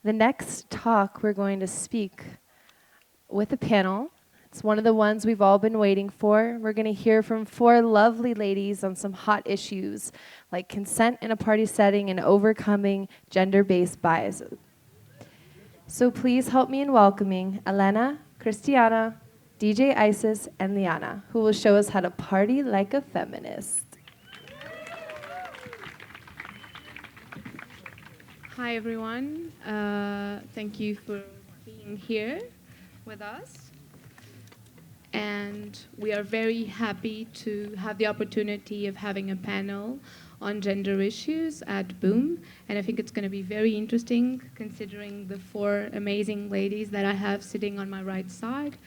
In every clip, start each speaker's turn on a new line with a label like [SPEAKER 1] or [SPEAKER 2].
[SPEAKER 1] The next talk, we're going to speak with a panel. It's one of the ones we've all been waiting for. We're going to hear from 4 lovely ladies on some hot issues like consent in a party setting and overcoming gender-based biases. So please help me in welcoming Helena, Cristiana, DJ Isis, and Liana, who will show us how to party like a feminist.
[SPEAKER 2] Hi, everyone. Thank you for being here with us. And we are very happy to have the opportunity of having a panel on gender issues at Boom. And I think it's going to be very interesting considering the 4 amazing ladies that I have sitting on my right side.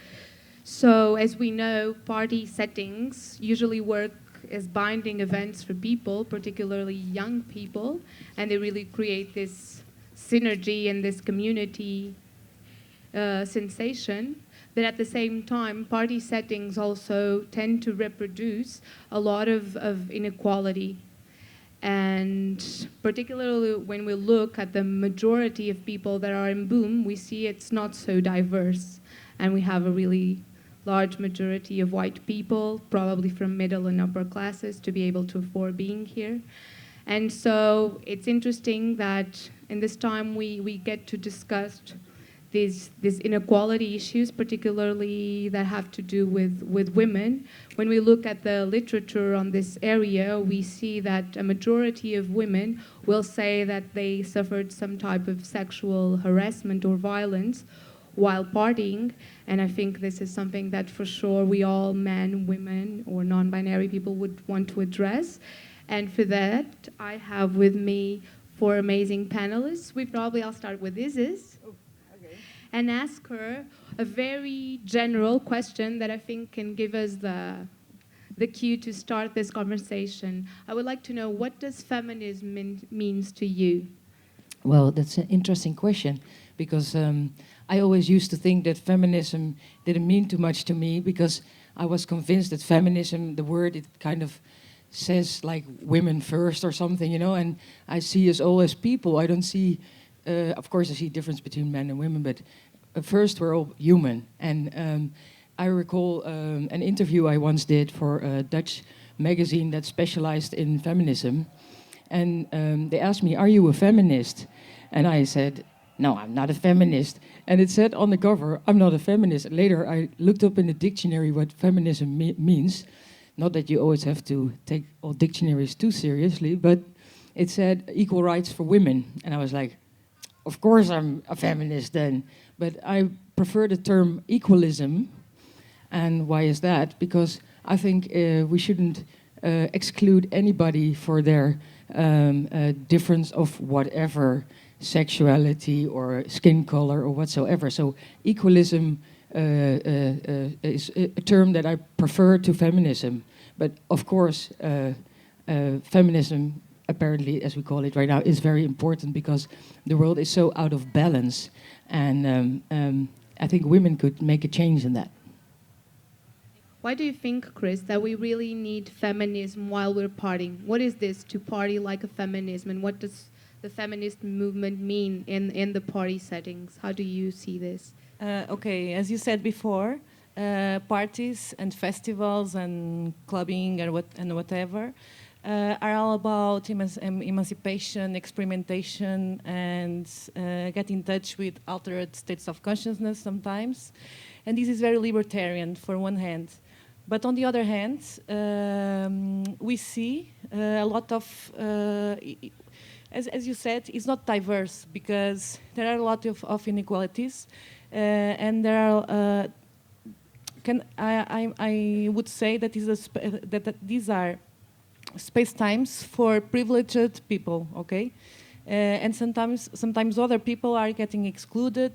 [SPEAKER 2] So as we know, party settings usually work as binding events for people, particularly young people, and they really create this synergy and this community sensation. But at the same time, party settings also tend to reproduce a lot of inequality. And particularly when we look at the majority of people that are in Boom, we see it's not so diverse. And we have a really large majority of white people, probably from middle and upper classes, to be able to afford being here. And so it's interesting that in this time we get to discuss these inequality issues, particularly that have to do with women. When we look at the literature on this area, we see that a majority of women will say that they suffered some type of sexual harassment or violence while partying, and I think this is something that for sure we all, men, women, or non-binary people would want to address. And for that, I have with me 4 amazing panelists. I'll start with Isis, and ask her a very general question that I think can give us the cue to start this conversation. I would like to know, what does feminism means to you?
[SPEAKER 3] Well, that's an interesting question, because I always used to think that feminism didn't mean too much to me, because I was convinced that feminism, the word, it kind of says like women first or something, you know, and I see us all as people. I don't see, of course I see a difference between men and women, but first we're all human. And I recall an interview I once did for a Dutch magazine that specialized in feminism. And they asked me, "Are you a feminist?" And I said, "No, I'm not a feminist." And it said on the cover, "I'm not a feminist." Later, I looked up in the dictionary what feminism means. Not that you always have to take all dictionaries too seriously, but it said equal rights for women. And I was like, of course I'm a feminist then. But I prefer the term equalism. And why is that? Because I think we shouldn't exclude anybody for their difference of whatever sexuality or skin color or whatsoever. So equalism is a term that I prefer to feminism. But of course, feminism, apparently, as we call it right now, is very important because the world is so out of balance. And I think women could make a change in that.
[SPEAKER 2] Why do you think, Chris, that we really need feminism while we're partying? What is this, to party like a feminism, and what does the feminist movement mean in the party settings? How do you see this?
[SPEAKER 4] Okay, as you said before, parties and festivals and clubbing and whatever are all about emancipation, experimentation, and get in touch with altered states of consciousness sometimes. And this is very libertarian for one hand. But on the other hand, we see a lot of, as you said, it's not diverse because there are a lot of inequalities, and there are. I would say that that these are space times for privileged people, okay, and sometimes other people are getting excluded,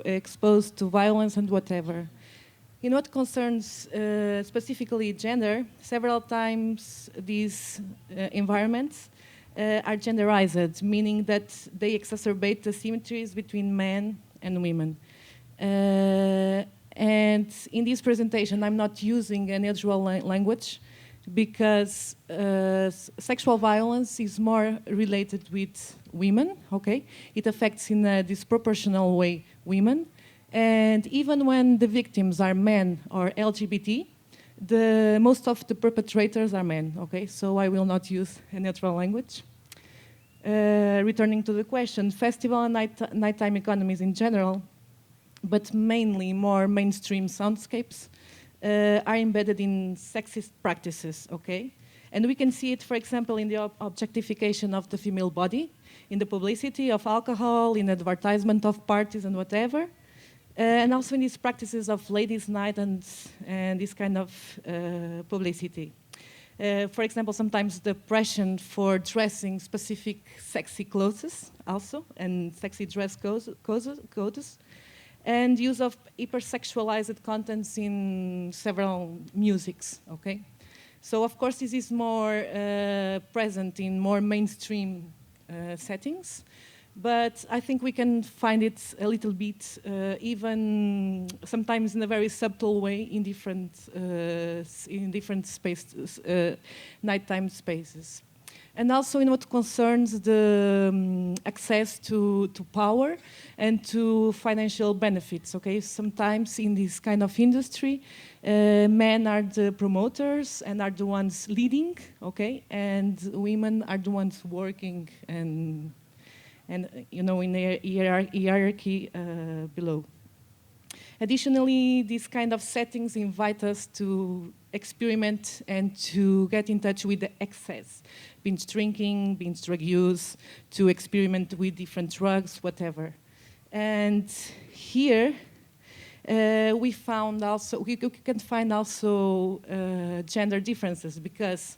[SPEAKER 4] exposed to violence and whatever. In what concerns specifically gender, several times these environments are genderized, meaning that they exacerbate the asymmetries between men and women. And in this presentation, I'm not using a neutral language because sexual violence is more related with women, okay? It affects in a disproportional way women. And even when the victims are men or LGBT, most of the perpetrators are men, okay? So I will not use a neutral language. Returning to the question, festival and nighttime economies in general, but mainly more mainstream soundscapes, are embedded in sexist practices, okay? And we can see it, for example, in the objectification of the female body, in the publicity of alcohol, in advertisement of parties and whatever, and also in these practices of ladies' night and this kind of publicity. For example, sometimes the pressure for dressing specific sexy clothes also, and sexy dress codes, and use of hypersexualized contents in several musics, okay? So of course this is more present in more mainstream settings, but I think we can find it a little bit even sometimes in a very subtle way in different spaces, nighttime spaces. And also in what concerns the access to power and to financial benefits, okay? Sometimes in this kind of industry, men are the promoters and are the ones leading, okay? And women are the ones working and you know, in the hierarchy below. Additionally, these kind of settings invite us to experiment and to get in touch with the excess, binge drinking, binge drug use, to experiment with different drugs, whatever. And here, we can find also gender differences, because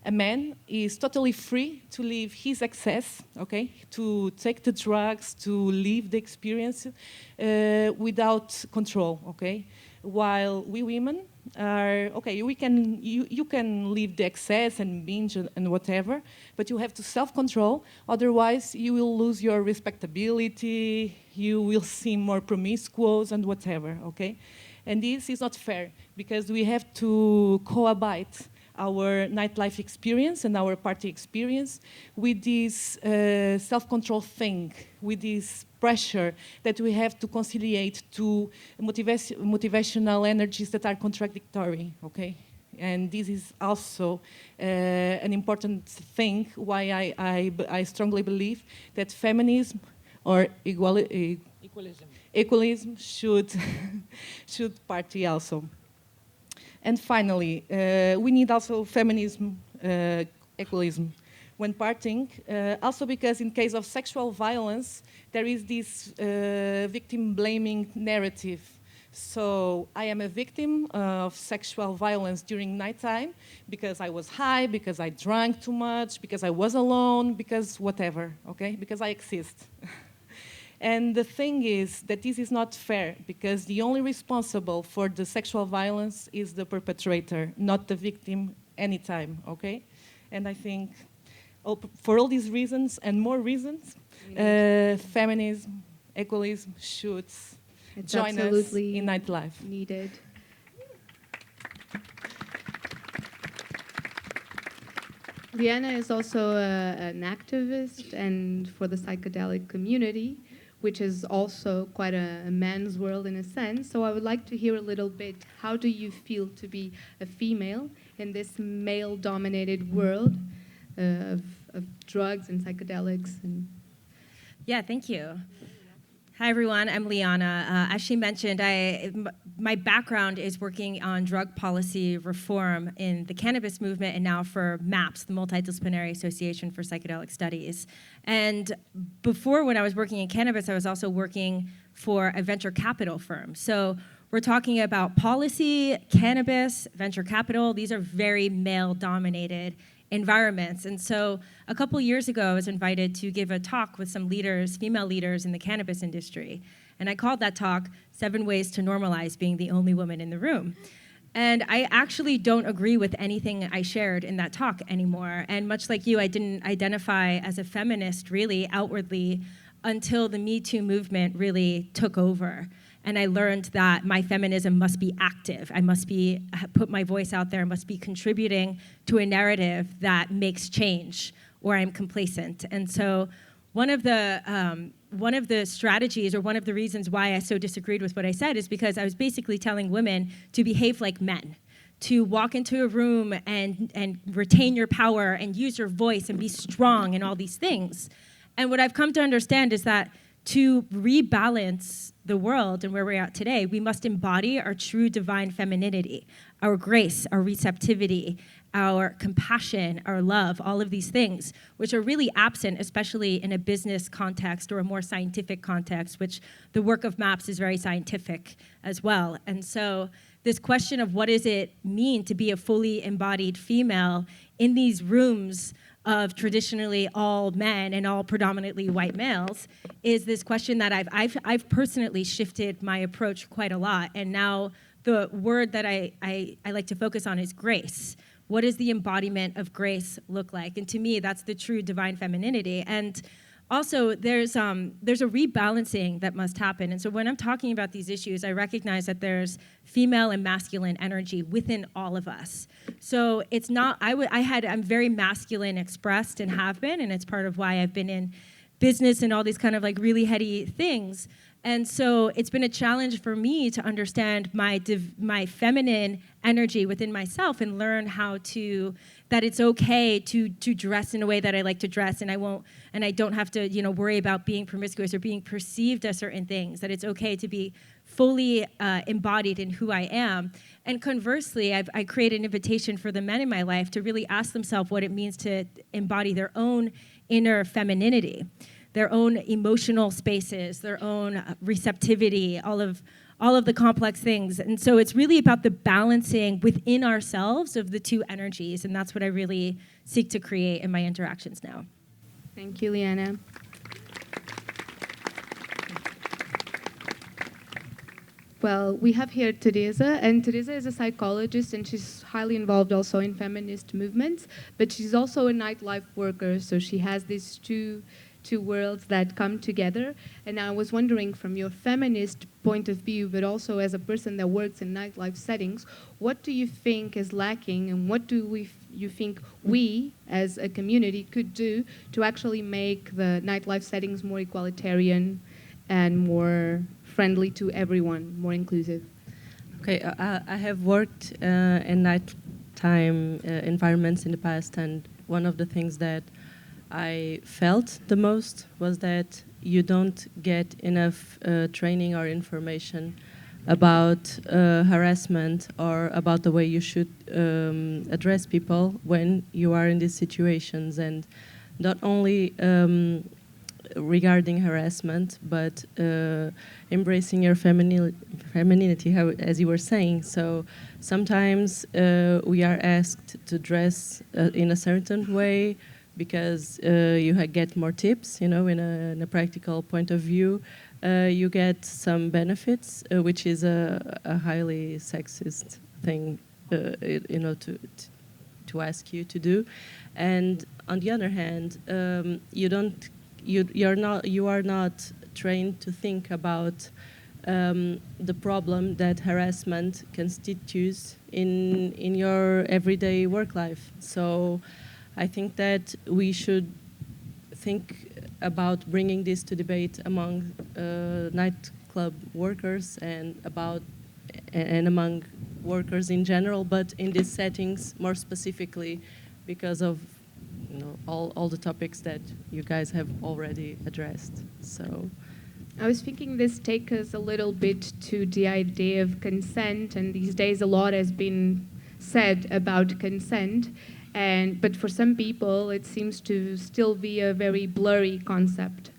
[SPEAKER 4] a man is totally free to live his excess, okay, to take the drugs, to live the experience without control, okay? While we women are, okay, you can live the excess and binge and whatever, but you have to self-control, otherwise you will lose your respectability, you will seem more promiscuous and whatever, okay? And this is not fair, because we have to cohabit our nightlife experience and our party experience with this self-control thing, with this pressure that we have to conciliate to motivational energies that are contradictory, okay? And this is also an important thing why I strongly believe that feminism or equalism should party also. And finally, we need also feminism, equalism when partying, also because in case of sexual violence, there is this victim-blaming narrative. So I am a victim of sexual violence during nighttime because I was high, because I drank too much, because I was alone, because whatever, okay? Because I exist. And the thing is that this is not fair, because the only responsible for the sexual violence is the perpetrator, not the victim anytime, okay? And I think for all these reasons and more reasons, feminism, equalism should join us in nightlife.
[SPEAKER 2] Needed. Liana is also an activist and for the psychedelic community, which is also quite a man's world in a sense. So I would like to hear a little bit, how do you feel to be a female in this male-dominated world of drugs and psychedelics?
[SPEAKER 5] Yeah, thank you. Hi, everyone. I'm Liana. As she mentioned, my background is working on drug policy reform in the cannabis movement and now for MAPS, the Multidisciplinary Association for Psychedelic Studies. And before, when I was working in cannabis, I was also working for a venture capital firm. So we're talking about policy, cannabis, venture capital. These are very male-dominated environments. And so a couple years ago, I was invited to give a talk with some leaders, female leaders in the cannabis industry. And I called that talk 7 Ways to Normalize Being the Only Woman in the Room. And I actually don't agree with anything I shared in that talk anymore. And much like you, I didn't identify as a feminist really outwardly until the Me Too movement really took over. And I learned that my feminism must be active. I must put my voice out there, I must be contributing to a narrative that makes change, or I'm complacent. And so one of the strategies, or one of the reasons why I so disagreed with what I said, is because I was basically telling women to behave like men, to walk into a room and retain your power and use your voice and be strong and all these things. And what I've come to understand is that to rebalance the world and where we're at today, we must embody our true divine femininity, our grace, our receptivity, our compassion, our love, all of these things, which are really absent, especially in a business context or a more scientific context, which the work of MAPS is very scientific as well. And so this question of what does it mean to be a fully embodied female in these rooms of traditionally all men and all predominantly white males is this question that I've personally shifted my approach quite a lot. And now the word that I like to focus on is grace. What does the embodiment of grace look like? And to me, that's the true divine femininity. And also, there's a rebalancing that must happen. And so when I'm talking about these issues, I recognize that there's female and masculine energy within all of us. So it's not, I'm very masculine expressed and have been, and it's part of why I've been in business and all these kind of like really heady things. And so it's been a challenge for me to understand my feminine energy within myself and learn that it's okay to dress in a way that I like to dress, and I don't have to, worry about being promiscuous or being perceived as certain things, that it's okay to be fully embodied in who I am. And conversely, I create an invitation for the men in my life to really ask themselves what it means to embody their own inner femininity, their own emotional spaces, their own receptivity, all of the complex things. And so it's really about the balancing within ourselves of the two energies, and that's what I really seek to create in my interactions now.
[SPEAKER 2] Thank you, Liana. Well, we have here Theresa, and Theresa is a psychologist, and she's highly involved also in feminist movements, but she's also a nightlife worker, so she has these two worlds that come together. And I was wondering, from your feminist point of view, but also as a person that works in nightlife settings, what do you think is lacking, and what do you think we as a community could do to actually make the nightlife settings more equalitarian and more friendly to everyone, more inclusive?
[SPEAKER 6] Okay, I have worked in nighttime environments in the past, and one of the things that I felt the most was that you don't get enough training or information about harassment or about the way you should address people when you are in these situations, and not only regarding harassment, but embracing your femininity, as you were saying. So sometimes we are asked to dress in a certain way because you get more tips, in a practical point of view. You get some benefits, which is a highly sexist thing, to ask you to do. And on the other hand, you are not trained to think about the problem that harassment constitutes in your everyday work life. So I think that we should think about bringing this to debate among nightclub workers and among workers in general, but in these settings more specifically because of all the topics that you guys have already addressed. So
[SPEAKER 2] I was thinking this takes us a little bit to the idea of consent, and these days a lot has been said about consent, but for some people it seems to still be a very blurry concept.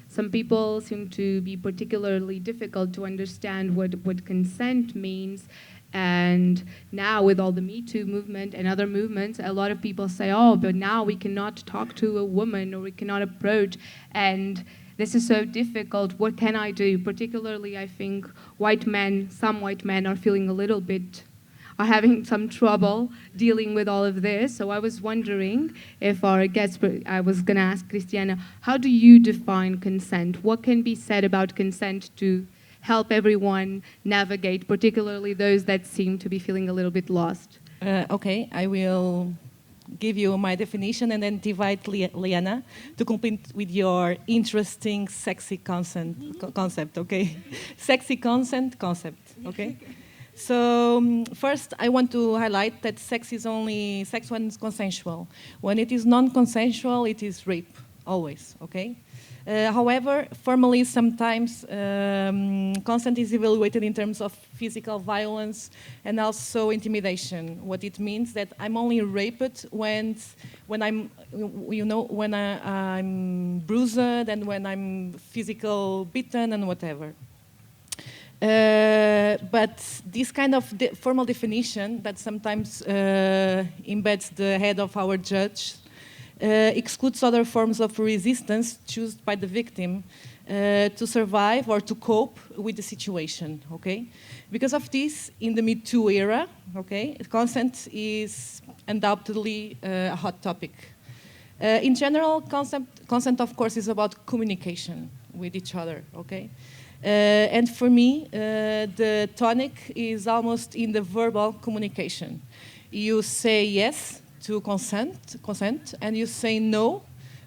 [SPEAKER 2] Some people seem to be particularly difficult to understand what consent means. And now with all the Me Too movement and other movements, a lot of people say, oh, but now we cannot talk to a woman, or we cannot approach, and this is so difficult. What can I do? Particularly, I think some white men are feeling a little bit, are having some trouble dealing with all of this. So I was wondering if our guest, I was going to ask Cristiana, how do you define consent? What can be said about consent to help everyone navigate, particularly those that seem to be feeling a little bit lost?
[SPEAKER 4] Okay, I will give you my definition and then invite Liana to complete with your interesting, sexy concept, okay? Sexy concept, okay? So first, I want to highlight that sex when it's consensual. When it is non-consensual, it is rape, always, okay? However, formally, sometimes consent is evaluated in terms of physical violence and also intimidation. What it means that I'm only raped when I'm, when I'm bruised and when I'm physical beaten and whatever. But this kind of formal definition that sometimes embeds the head of our judge excludes other forms of resistance chosen by the victim to survive or to cope with the situation, okay? Because of this, in the Me Too era, okay, consent is undoubtedly a hot topic. In general, consent, of course, is about communication with each other, okay? And for me, the tonic is almost in the verbal communication. You say yes to consent, and you say no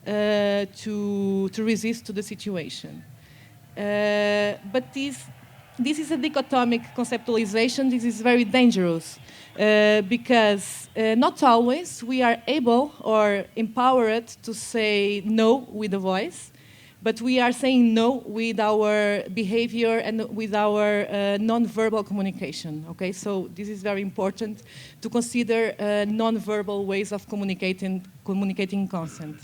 [SPEAKER 4] to resist to the situation. But this is a dichotomic conceptualization. This is very dangerous because not always we are able or empowered to say no with a voice, but we are saying no with our behavior and with our non-verbal communication, okay? So this is very important to consider non-verbal ways of communicating consent.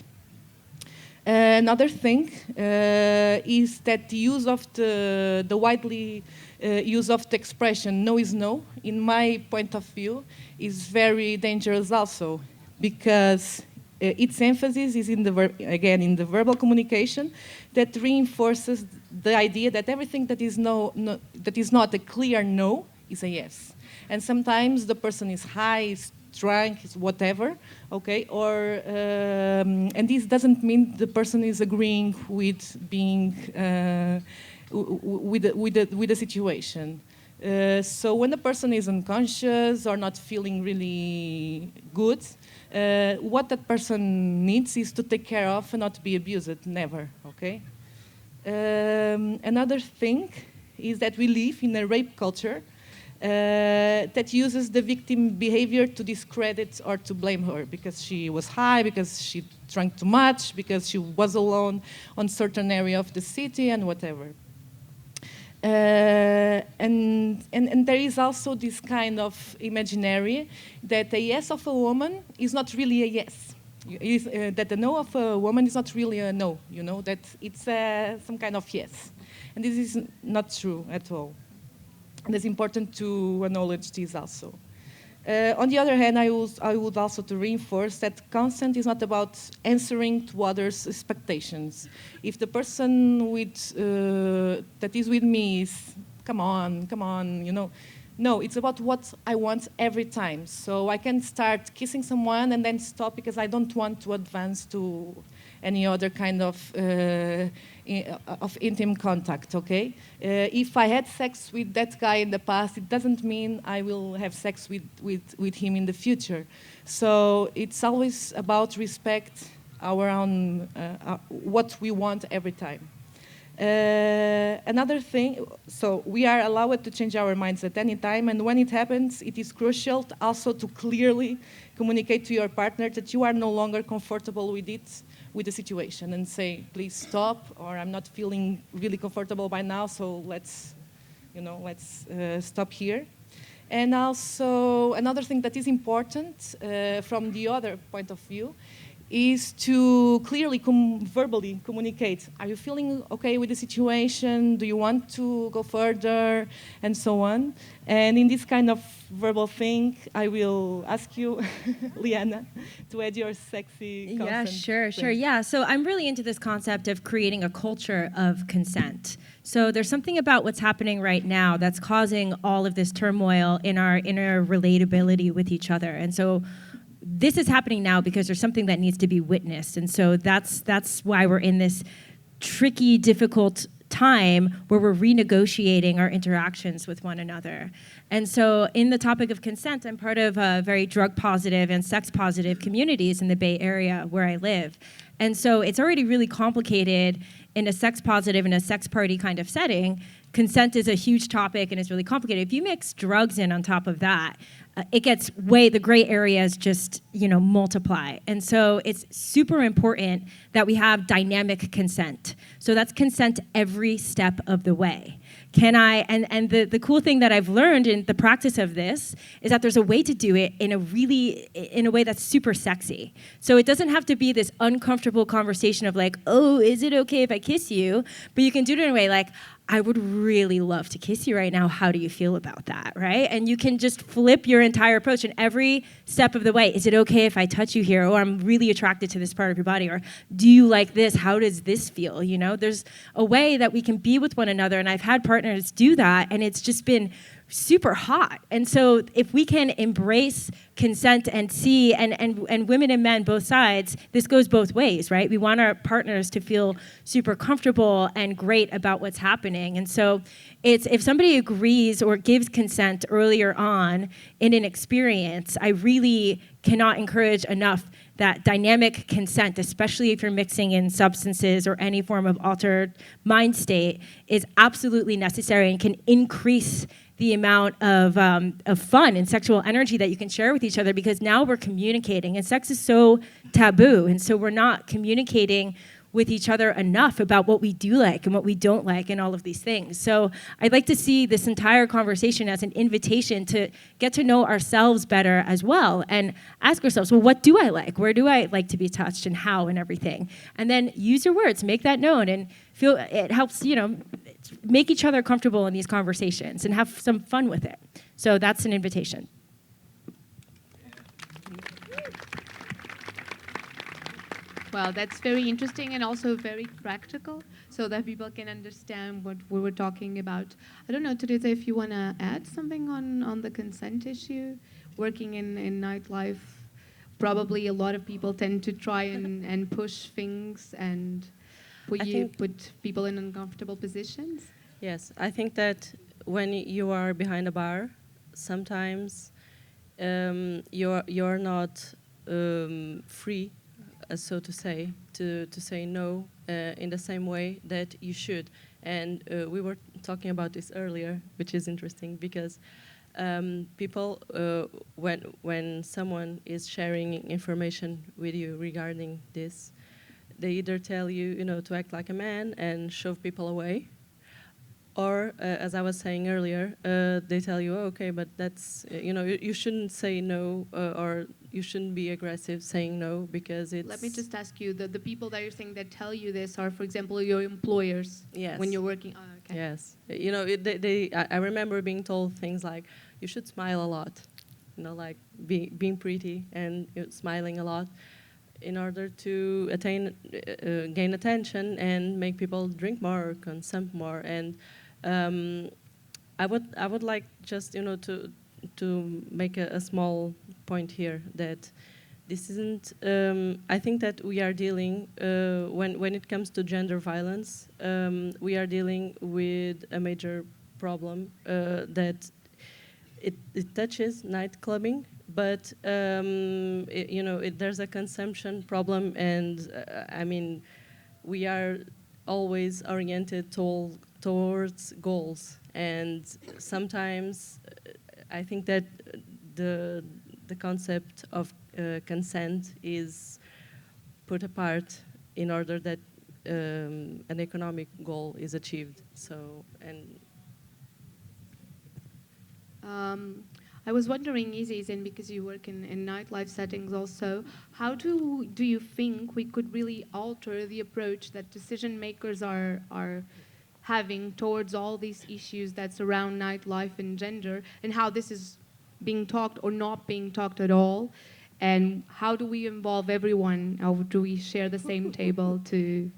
[SPEAKER 4] Another thing is that the use of the widely use of the expression no is no, in my point of view, is very dangerous also, because its emphasis is in the verbal communication that reinforces the idea that everything that is that is not a clear no is a yes. And sometimes the person is high, is drunk, is whatever, okay? Or and this doesn't mean the person is agreeing with being with the situation. So when the person is unconscious or not feeling really good, what that person needs is to take care of and not be abused, never, okay? Another thing is that we live in a rape culture that uses the victim behavior to discredit or to blame her because she was high, because she drank too much, because she was alone on certain area of the city and whatever. And there is also this kind of imaginary that a yes of a woman is not really a yes. That the no of a woman is not really a no, you know, that it's some kind of yes. And this is not true at all. And it's important to acknowledge this also. On the other hand, I would also to reinforce that consent is not about answering to others' expectations. If the person that is with me is, come on, you know, no, it's about what I want every time. So I can start kissing someone and then stop because I don't want to advance to any other kind of intimate contact, okay? If I had sex with that guy in the past, it doesn't mean I will have sex with him in the future. So it's always about respect our own, what we want every time. Another thing, so we are allowed to change our minds at any time, and when it happens, it is crucial also to clearly communicate to your partner that you are no longer comfortable with the situation, and say, please stop, or I'm not feeling really comfortable by now, so let's stop here. And also, another thing that is important from the other point of view is to clearly verbally communicate. Are you feeling okay with the situation? Do you want to go further? And so on. And in this kind of verbal thing, I will ask you, Liana, to add your sexy consent.
[SPEAKER 5] Yeah, sure. Yeah, so I'm really into this concept of creating a culture of consent. So there's something about what's happening right now that's causing all of this turmoil in our inner relatability with each other. And so this is happening now because there's something that needs to be witnessed. And so that's why we're in this tricky, difficult time where we're renegotiating our interactions with one another. And so in the topic of consent, I'm part of very drug positive and sex positive communities in the Bay Area where I live. And so it's already really complicated in a sex positive and a sex party kind of setting. Consent is a huge topic and it's really complicated. If you mix drugs in on top of that, it gets the gray areas just, multiply. And so it's super important that we have dynamic consent. So that's consent every step of the way. And the cool thing that I've learned in the practice of this is that there's a way to do it in a way that's super sexy. So it doesn't have to be this uncomfortable conversation of like, oh, is it okay if I kiss you? But you can do it in a way like, I would really love to kiss you right now. How do you feel about that, right? And you can just flip your entire approach in every step of the way. Is it okay if I touch you here? Or I'm really attracted to this part of your body. Or do you like this? How does this feel? There's a way that we can be with one another. And I've had partners do that, and it's just been super hot. And so if we can embrace consent and see, and women and men, both sides, this goes both ways, right? We want our partners to feel super comfortable and great about what's happening. And so if somebody agrees or gives consent earlier on in an experience, I really cannot encourage enough that dynamic consent, especially if you're mixing in substances or any form of altered mind state, is absolutely necessary and can increase the amount of fun and sexual energy that you can share with each other, because now we're communicating, and sex is so taboo, and so we're not communicating with each other enough about what we do like and what we don't like and all of these things. So I'd like to see this entire conversation as an invitation to get to know ourselves better as well and ask ourselves, well, what do I like? Where do I like to be touched and how and everything? And then use your words, make that known, and feel it helps, make each other comfortable in these conversations and have some fun with it. So that's an invitation.
[SPEAKER 2] Well, that's very interesting and also very practical, so that people can understand what we were talking about. I don't know, Theresa, if you want to add something on the consent issue. Working in nightlife, probably a lot of people tend to try and push things and put people in uncomfortable positions.
[SPEAKER 6] Yes, I think that when you are behind a bar, sometimes you're not free, so to say no in the same way that you should. And we were talking about this earlier, which is interesting because people, when someone is sharing information with you regarding this, they either tell you, to act like a man and shove people away, or, as I was saying earlier, they tell you, oh, okay, but that's, you shouldn't say no, or you shouldn't be aggressive saying no because it's...
[SPEAKER 2] Let me just ask you, the people that you're saying that tell you this are, for example, your employers.
[SPEAKER 6] Yes.
[SPEAKER 2] When you're working... Oh, okay.
[SPEAKER 6] Yes. I remember being told things like, you should smile a lot, like being pretty and smiling a lot in order to gain attention and make people drink more, consume more. And I would like just to make a small point here that this isn't. I think that we are dealing when it comes to gender violence, we are dealing with a major problem that it touches night clubbing, but there's a consumption problem, and we are always oriented towards goals, and sometimes I think that the concept of consent is put apart in order that an economic goal is achieved. So, and
[SPEAKER 2] I was wondering, Isis, and because you work in nightlife settings also, how do you think we could really alter the approach that decision makers are having towards all these issues that surround nightlife and gender, and how this is being talked or not being talked at all, and how do we involve everyone, or do we share the same table to...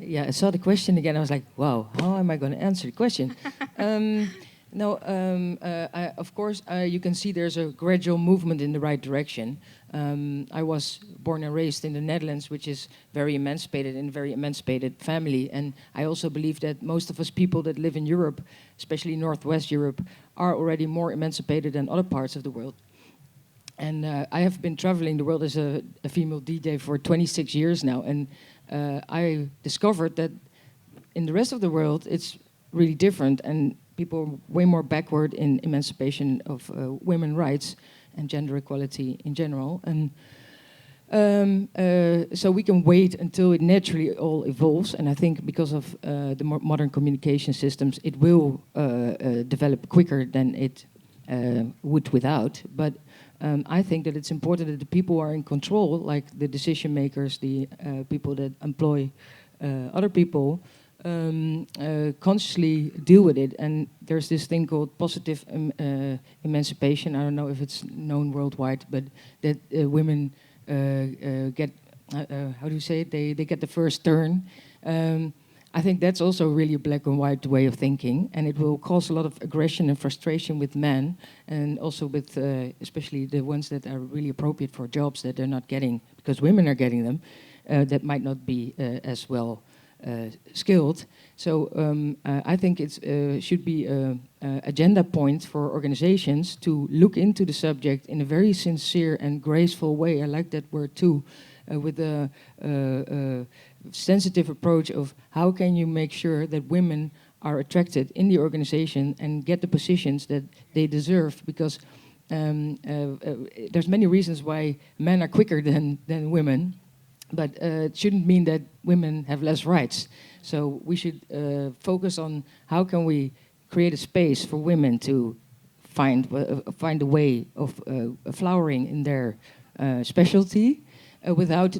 [SPEAKER 3] Yeah, I saw the question again. I was like, wow, how am I going to answer the question? No, of course, you can see there's a gradual movement in the right direction. I was born and raised in the Netherlands, which is very emancipated, in a very emancipated family. And I also believe that most of us people that live in Europe, especially Northwest Europe, are already more emancipated than other parts of the world. And I have been traveling the world as a female DJ for 26 years now. And I discovered that in the rest of the world, it's really different. And people are way more backward in emancipation of women's rights and gender equality in general. And so we can wait until it naturally all evolves. And I think because of the modern communication systems, it will develop quicker than it would without. But I think that it's important that the people who are in control, like the decision makers, the people that employ other people, consciously deal with it. And there's this thing called positive emancipation. I don't know if it's known worldwide, but that women get, how do you say it? They get the first turn. I think that's also really a black and white way of thinking, and it will cause a lot of aggression and frustration with men, and also with especially the ones that are really appropriate for jobs that they're not getting, because women are getting them, that might not be as well skilled. So I think it should be an agenda point for organizations to look into the subject in a very sincere and graceful way. I like that word too, with a sensitive approach of how can you make sure that women are attracted in the organization and get the positions that they deserve, because there's many reasons why men are quicker than women. But it shouldn't mean that women have less rights. So we should focus on how can we create a space for women to find a way of flowering in their specialty without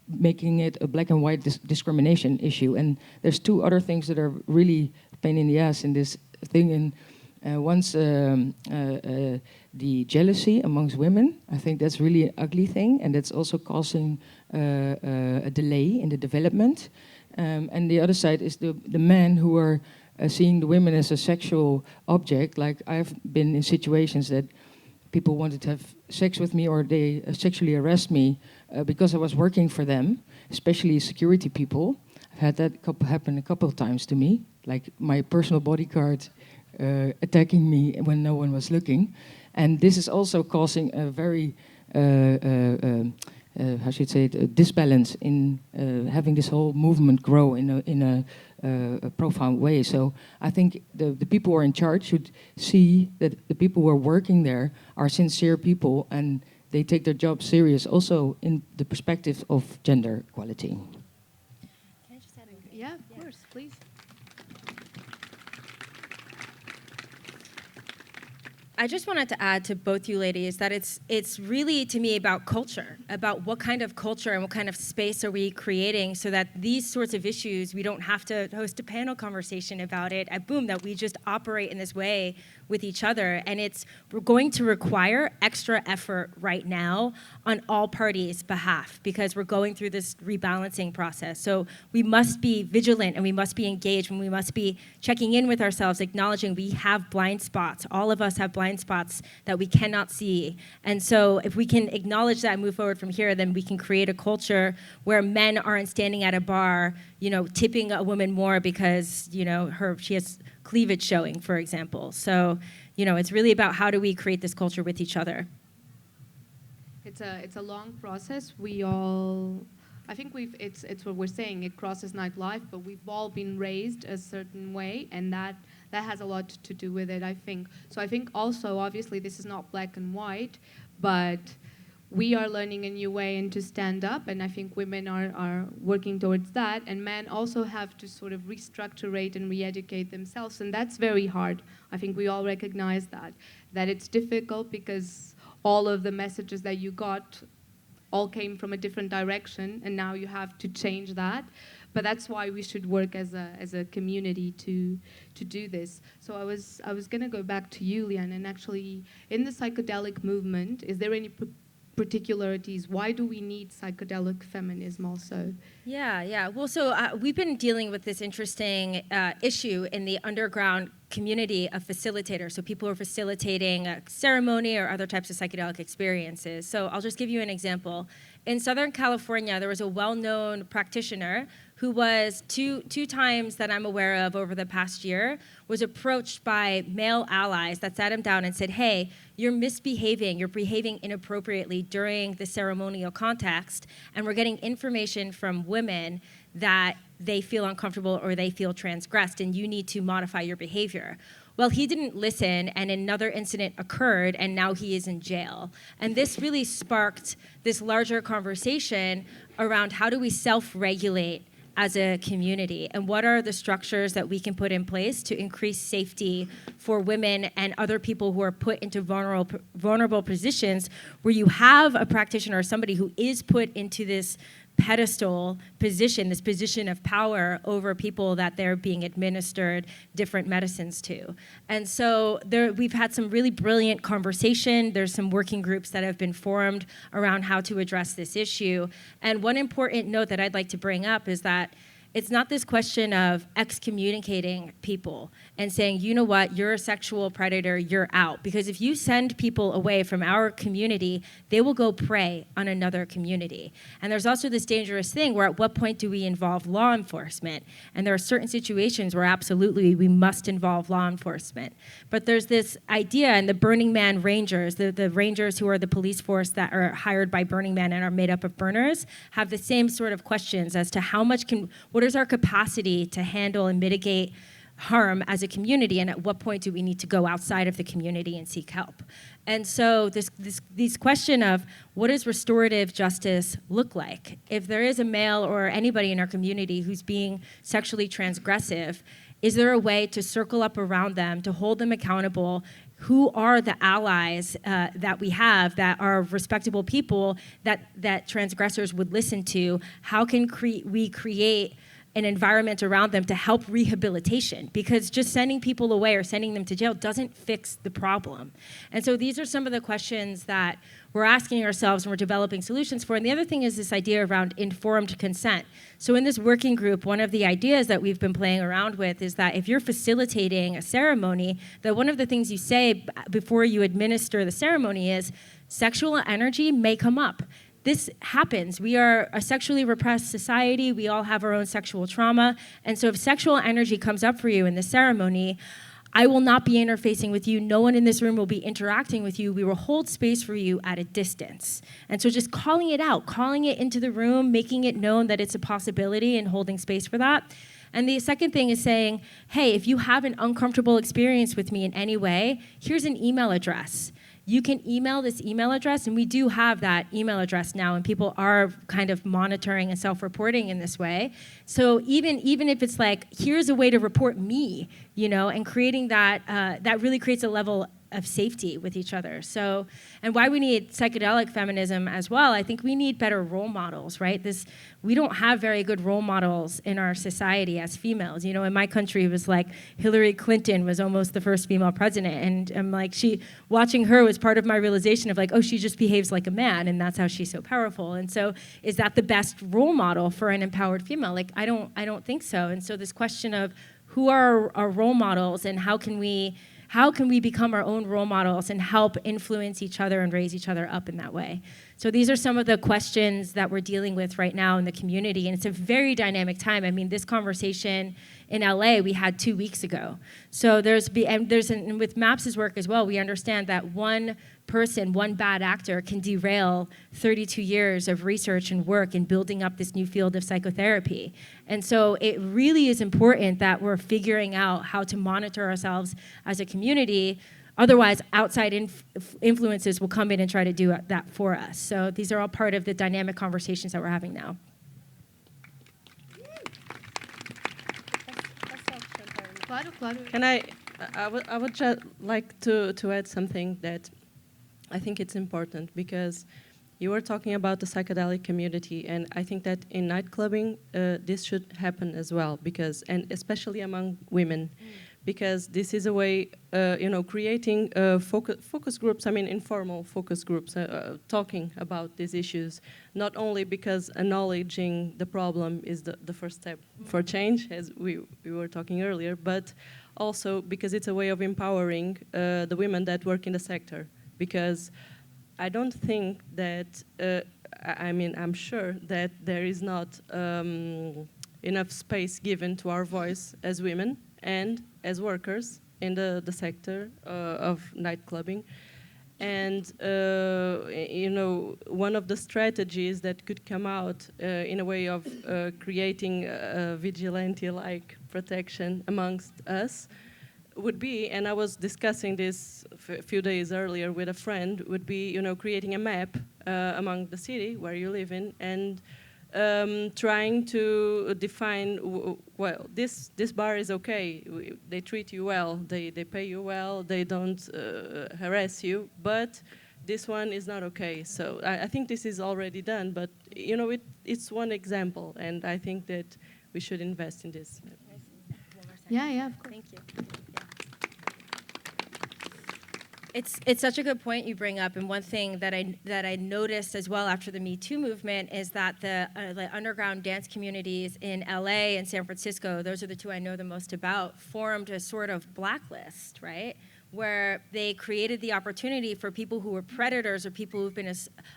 [SPEAKER 3] making it a black and white discrimination issue. And there's two other things that are really a pain in the ass in this thing. And one's the jealousy amongst women. I think that's really an ugly thing, and that's also causing a delay in the development. And the other side is the men who are seeing the women as a sexual object. Like, I've been in situations that people wanted to have sex with me, or they sexually harassed me because I was working for them, especially security people. I've had that happen a couple of times to me, like my personal bodyguard attacking me when no one was looking. And this is also causing a very, how should I say it, a disbalance in having this whole movement grow in a profound way. So I think the people who are in charge should see that the people who are working there are sincere people, and they take their job serious, also in the perspective of gender equality.
[SPEAKER 5] Can I just add a
[SPEAKER 2] Yeah, of course, please.
[SPEAKER 5] I just wanted to add to both you ladies that it's really, to me, about culture, about what kind of culture and what kind of space are we creating so that these sorts of issues, we don't have to host a panel conversation about it at Boom, that we just operate in this way with each other. And we're going to require extra effort right now on all parties' behalf, because we're going through this rebalancing process. So we must be vigilant, and we must be engaged, and we must be checking in with ourselves, acknowledging we have blind spots. All of us have blind spots that we cannot see. And so if we can acknowledge that and move forward from here, then we can create a culture where men aren't standing at a bar, tipping a woman more because, she has cleavage showing, for example. So, it's really about how do we create this culture with each other.
[SPEAKER 2] It's a long process. I think it's what we're saying. It crosses Nightlife, but we've all been raised a certain way, and that has a lot to do with it, I think. So I think also, obviously, this is not black and white, but we are learning a new way and to stand up, and I think women are working towards that, and men also have to sort of restructurate and re-educate themselves, and that's very hard. I think we all recognize that it's difficult because all of the messages that you got all came from a different direction, and now you have to change that. But that's why we should work as a community to do this. So I was going to go back to you, Liana, and actually, in the psychedelic movement, is there any particularities? Why do we need psychedelic feminism also?
[SPEAKER 5] Yeah. Well, so we've been dealing with this interesting issue in the underground community of facilitators. So people who are facilitating a ceremony or other types of psychedelic experiences. So I'll just give you an example. In Southern California, there was a well-known practitioner who was two times that I'm aware of over the past year, was approached by male allies that sat him down and said, hey, you're misbehaving, you're behaving inappropriately during the ceremonial context, and we're getting information from women that they feel uncomfortable or they feel transgressed, and you need to modify your behavior. Well, he didn't listen, and another incident occurred, and now he is in jail. And this really sparked this larger conversation around how do we self-regulate as a community, and what are the structures that we can put in place to increase safety for women and other people who are put into vulnerable positions where you have a practitioner or somebody who is put into this pedestal position, this position of power over people that they're being administered different medicines to. And so we've had some really brilliant conversation. There's some working groups that have been formed around how to address this issue. And one important note that I'd like to bring up is that it's not this question of excommunicating people and saying, you know what, you're a sexual predator, you're out. Because if you send people away from our community, they will go prey on another community. And there's also this dangerous thing where at what point do we involve law enforcement? And there are certain situations where absolutely we must involve law enforcement. But there's this idea, and the Burning Man Rangers, the Rangers who are the police force that are hired by Burning Man and are made up of burners, have the same sort of questions as to how much what is our capacity to handle and mitigate harm as a community, and at what point do we need to go outside of the community and seek help? And so this question of what does restorative justice look like? If there is a male or anybody in our community who's being sexually transgressive, is there a way to circle up around them, to hold them accountable? Who are the allies that we have that are respectable people that transgressors would listen to? How can we create an environment around them to help rehabilitation? Because just sending people away or sending them to jail doesn't fix the problem. And so these are some of the questions that we're asking ourselves and we're developing solutions for. And the other thing is this idea around informed consent. So in this working group, one of the ideas that we've been playing around with is that if you're facilitating a ceremony, that one of the things you say before you administer the ceremony is sexual energy may come up. This happens. We are a sexually repressed society. We all have our own sexual trauma. And so if sexual energy comes up for you in the ceremony, I will not be interfacing with you. No one in this room will be interacting with you. We will hold space for you at a distance. And so just calling it out, calling it into the room, making it known that it's a possibility and holding space for that. And the second thing is saying, hey, if you have an uncomfortable experience with me in any way, here's an email address. You can email this email address, and we do have that email address now, and people are kind of monitoring and self-reporting in this way. So even if it's like, here's a way to report me, and creating that, that really creates a level of safety with each other. So, and why we need psychedelic feminism as well, I think we need better role models, right? We don't have very good role models in our society as females. In my country, it was like Hillary Clinton was almost the first female president, and I'm like, watching her was part of my realization of like, oh, she just behaves like a man, and that's how she's so powerful. And so, is that the best role model for an empowered female? Like, I don't think so. And so, this question of who are our role models, and how can we become our own role models and help influence each other and raise each other up in that way? So these are some of the questions that we're dealing with right now in the community, and it's a very dynamic time. I mean, this conversation in LA we had 2 weeks ago. So and with MAPS's work as well, we understand that one person, one bad actor can derail 32 years of research and work in building up this new field of psychotherapy. And so it really is important that we're figuring out how to monitor ourselves as a community. Otherwise, outside influences will come in and try to do that for us. So these are all part of the dynamic conversations that we're having now.
[SPEAKER 6] Can I would just like to add something that I think it's important, because you were talking about the psychedelic community, and I think that in nightclubbing this should happen as well, and especially among women, because this is a way, creating focus groups, I mean informal focus groups, talking about these issues, not only because acknowledging the problem is the first step for change, as we were talking earlier, but also because it's a way of empowering the women that work in the sector. Because I don't think that, I'm sure that there is not enough space given to our voice as women and as workers in the sector of nightclubbing. And, one of the strategies that could come out in a way of creating a vigilante-like protection amongst us would be, and I was discussing this a few days earlier with a friend, would be, creating a map among the city where you live in, and trying to define, well, this bar is okay, they treat you well, they pay you well, they don't harass you, but this one is not okay. So I think this is already done, but it's one example, and I think that we should invest in this.
[SPEAKER 2] Yeah, of course.
[SPEAKER 5] Thank you. It's such a good point you bring up, and one thing that I noticed as well after the Me Too movement is that the underground dance communities in LA and San Francisco, those are the two I know the most about, formed a sort of blacklist, right? Where they created the opportunity for people who were predators or people who've been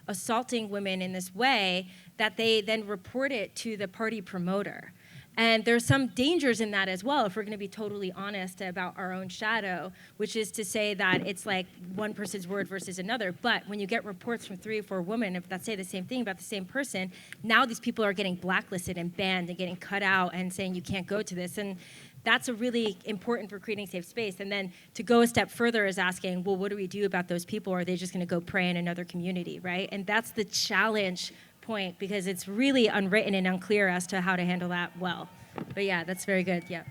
[SPEAKER 5] assaulting women in this way, that they then report it to the party promoter. And there's some dangers in that as well, if we're going to be totally honest about our own shadow, which is to say that it's like one person's word versus another. But when you get reports from 3 or 4 women that say the same thing about the same person, now these people are getting blacklisted and banned and getting cut out and saying you can't go to this. And that's a really important for creating safe space. And then to go a step further is asking, well, what do we do about those people? Or are they just going to go pray in another community, right? And that's the challenge point, because it's really unwritten and unclear as to how to handle that well. But yeah, that's very good, yeah.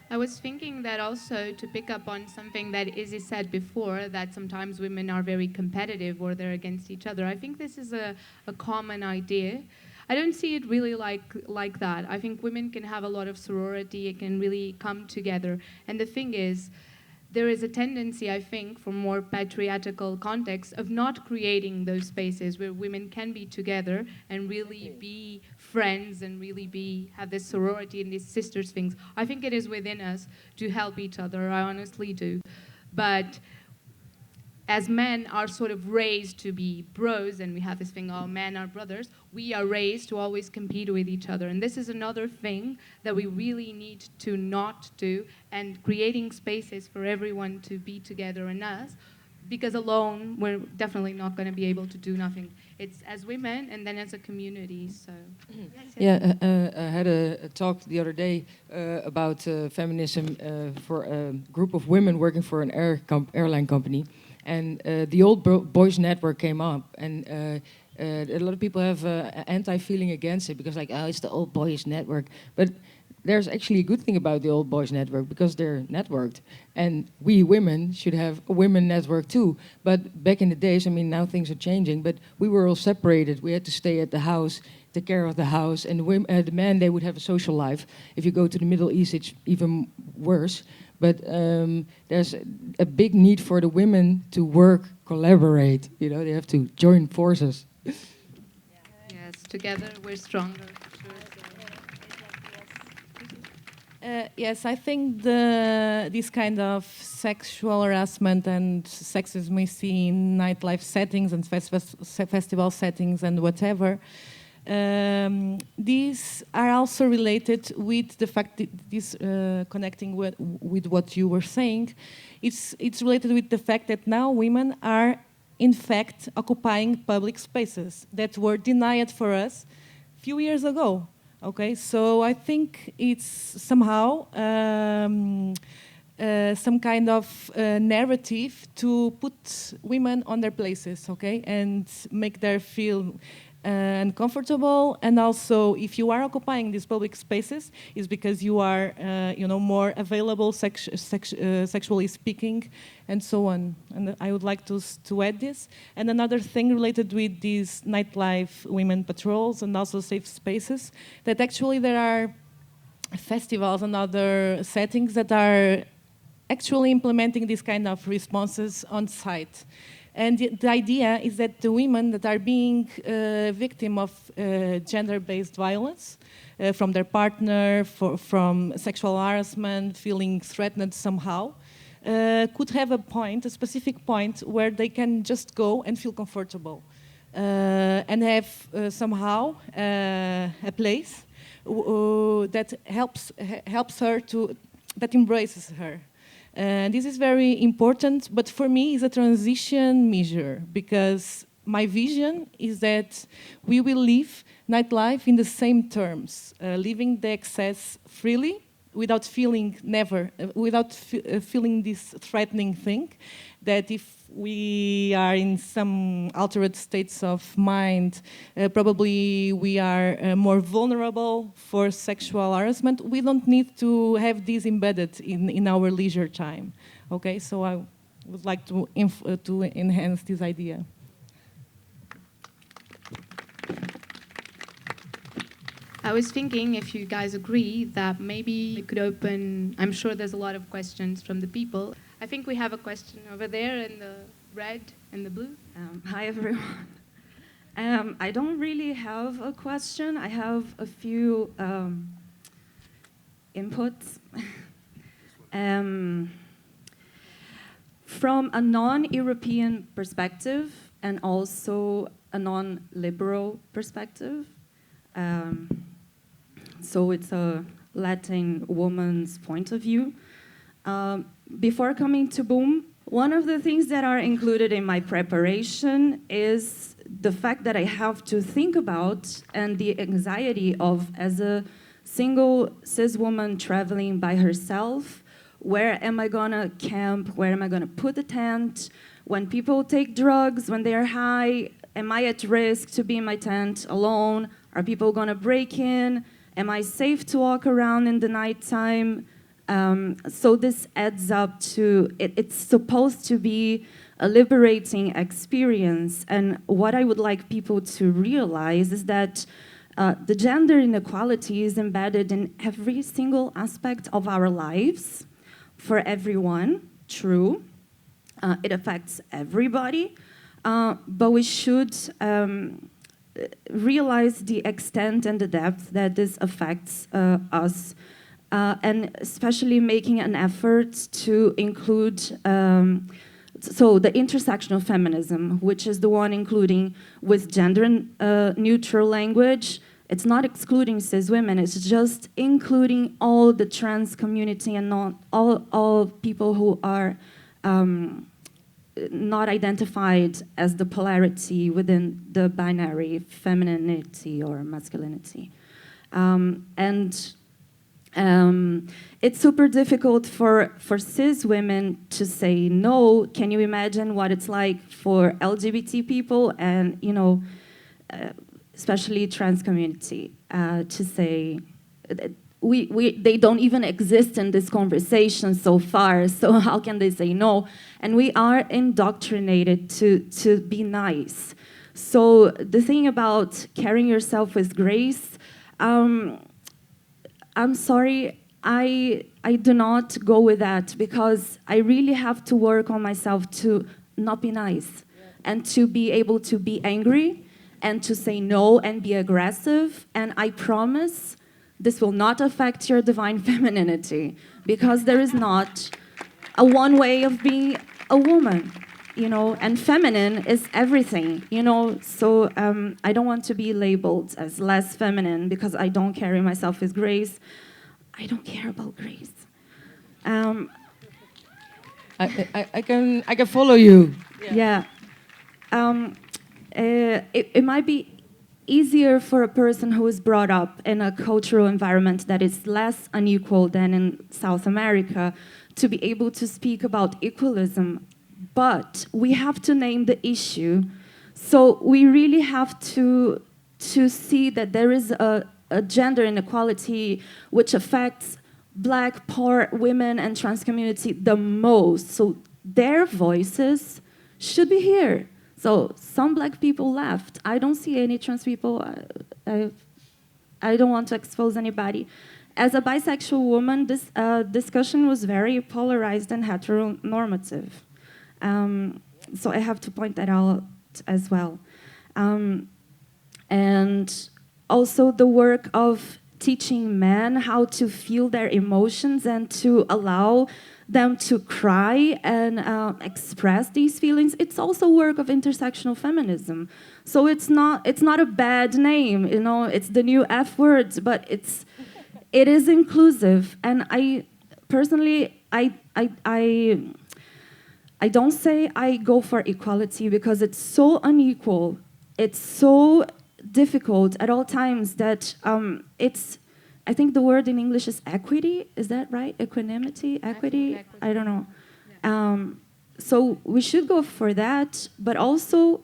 [SPEAKER 2] I was thinking that also, to pick up on something that Izzy said before, that sometimes women are very competitive or they're against each other. I think this is a common idea. I don't see it really like that. I think women can have a lot of sorority, it can really come together. And the thing is, there is a tendency, I think, from more patriarchal contexts of not creating those spaces where women can be together and really be friends and really have this sorority and these sisters things. I think it is within us to help each other, I honestly do. But as men are sort of raised to be bros, and we have this thing, oh, men are brothers, we are raised to always compete with each other. And this is another thing that we really need to not do, and creating spaces for everyone to be together and us, because alone, we're definitely not going to be able to do nothing. It's as women and then as a community, so.
[SPEAKER 3] Yeah, I had a talk the other day about feminism for a group of women working for an airline company. And the old boys network came up, and a lot of people have an anti-feeling against it because, like, oh, it's the old boys network. But there's actually a good thing about the old boys network because they're networked, and we women should have a women network too. But back in the days, I mean, now things are changing, but we were all separated. We had to stay at the house, take care of the house, and the men, they would have a social life. If you go to the Middle East, it's even worse. But there's a big need for the women to work, collaborate. You know, they have to join forces.
[SPEAKER 2] Yes, together we're stronger.
[SPEAKER 4] Yes, I think this kind of sexual harassment and sexism we see in nightlife settings and festival settings and whatever, these are also related with the fact that this connecting with what you were saying. It's related with the fact that now women are in fact occupying public spaces that were denied for us a few years ago. Okay, so I think it's somehow some kind of narrative to put women on their places, okay, and make them feel uncomfortable. And also, if you are occupying these public spaces, it's because you are, more available sexually speaking, and so on. And I would like to add this. And another thing related with these nightlife women patrols and also safe spaces, that actually there are festivals and other settings that are actually implementing these kind of responses on site. And the idea is that the women that are being victim of gender-based violence from their partner, from sexual harassment, feeling threatened somehow, could have a specific point where they can just go and feel comfortable and have somehow a place that helps her that embraces her. And this is very important, but for me, it's a transition measure because my vision is that we will live nightlife in the same terms, living the excess freely, without feeling feeling this threatening thing, that if we are in some altered states of mind, probably we are more vulnerable for sexual harassment. We don't need to have this embedded in our leisure time. Okay, so I would like to enhance this idea.
[SPEAKER 2] I was thinking, if you guys agree, that maybe we could open, I'm sure there's a lot of questions from the people. I think we have a question over there in the red and the blue.
[SPEAKER 7] Hi, everyone. I don't really have a question. I have a few inputs. From a non-European perspective and also a non-liberal perspective, so it's a Latin woman's point of view. Before coming to Boom, one of the things that are included in my preparation is the fact that I have to think about and the anxiety of, as a single cis woman traveling by herself, where am I gonna camp? Where am I gonna put the tent? When people take drugs, when they're high, am I at risk to be in my tent alone? Are people gonna break in? Am I safe to walk around in the nighttime? So this adds up to, it's supposed to be a liberating experience. And what I would like people to realize is that the gender inequality is embedded in every single aspect of our lives, for everyone, true. It affects everybody, but we should realize the extent and the depth that this affects us, and especially making an effort to include so the intersectional feminism, which is the one including with gender neutral language. It's not excluding cis women, it's just including all the trans community and not all people who are not identified as the polarity within the binary femininity or masculinity. It's super difficult for cis women to say no. Can you imagine what it's like for LGBT people and, you know, especially trans community, to say, they don't even exist in this conversation so far, so how can they say no? And we are indoctrinated to be nice. So the thing about carrying yourself with grace, I'm sorry, I do not go with that because I really have to work on myself to not be nice and to be able to be angry and to say no and be aggressive. And I promise this will not affect your divine femininity because there is not a one way of being a woman, you know, and feminine is everything, you know, so I don't want to be labeled as less feminine because I don't carry myself with grace. I don't care about grace.
[SPEAKER 3] I can follow you.
[SPEAKER 7] Yeah. It might be easier for a person who is brought up in a cultural environment that is less unequal than in South America to be able to speak about equalism. But we have to name the issue. So we really have to see that there is a gender inequality which affects Black, poor women and trans community the most. So their voices should be here. So some Black people left. I don't see any trans people. I don't want to expose anybody. as a bisexual woman, this discussion was very polarized and heteronormative. So I have to point that out as well. And also the work of teaching men how to feel their emotions and to allow them to cry and express these feelings. It's also work of intersectional feminism. So it's not a bad name, you know. It's the new F word, but it is inclusive. And I personally, I don't say I go for equality because it's so unequal. It's so difficult at all times that I think the word in English is equity. Is that right? Equanimity? Equity? I don't know. So we should go for that, but also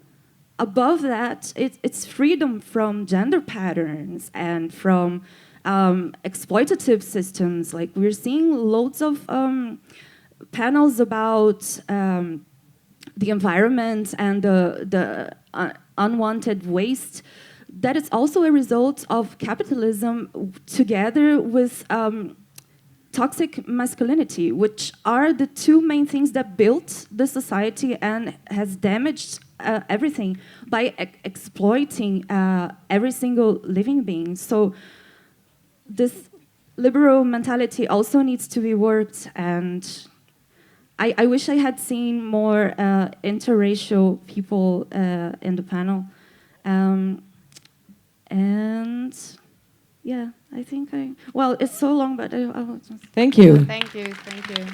[SPEAKER 7] above that, it's freedom from gender patterns and from exploitative systems. Like we're seeing loads of panels about the environment and the unwanted waste. That is also a result of capitalism together with toxic masculinity, which are the two main things that built the society and has damaged everything by exploiting every single living being. So this liberal mentality also needs to be worked, and I wish I had seen more interracial people in the panel. And yeah, I think well, it's so long, but I'll just...
[SPEAKER 3] Thank you.
[SPEAKER 1] Thank you, thank you.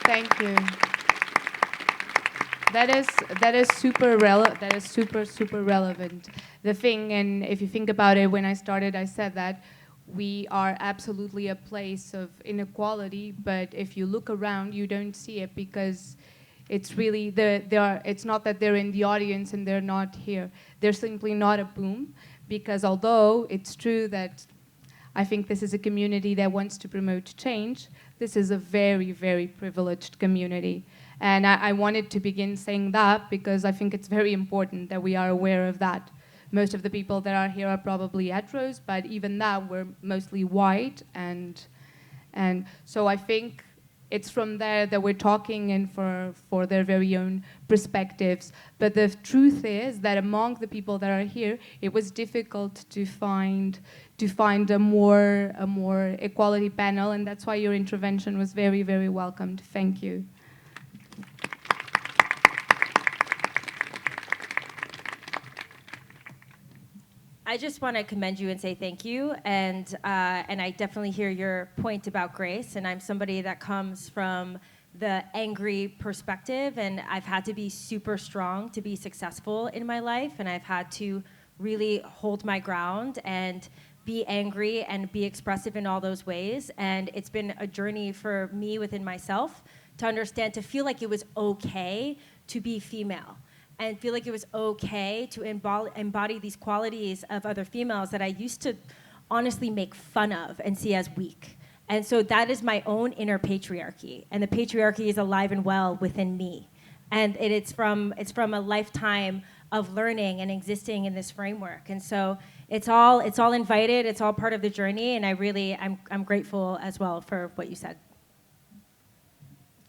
[SPEAKER 1] Thank you. That is super relevant. That is super relevant. The thing, and if you think about it, when I started, I said that we are absolutely a place of inequality, but if you look around, you don't see it because it's really it's not that they're in the audience and they're not here. They're simply not a boom, because although it's true that I think this is a community that wants to promote change, this is a very, very privileged community. And I wanted to begin saying that because I think it's very important that we are aware of that. Most of the people that are here are probably heteros, but even that, we're mostly white. And so I think it's from there that we're talking and for their very own perspectives. But the truth is that among the people that are here, it was difficult to find a more equality panel, and that's why your intervention was very, very welcomed. Thank you.
[SPEAKER 5] I just want to commend you and say thank you, and I definitely hear your point about grace, and I'm somebody that comes from the angry perspective, and I've had to be super strong to be successful in my life, and I've had to really hold my ground and be angry and be expressive in all those ways, and it's been a journey for me within myself to understand, to feel like it was okay to be female, and feel like it was okay to embody these qualities of other females that I used to honestly make fun of and see as weak. And so that is my own inner patriarchy, and the patriarchy is alive and well within me. And it's from a lifetime of learning and existing in this framework. And so it's all invited, it's all part of the journey, and I'm grateful as well for what you said.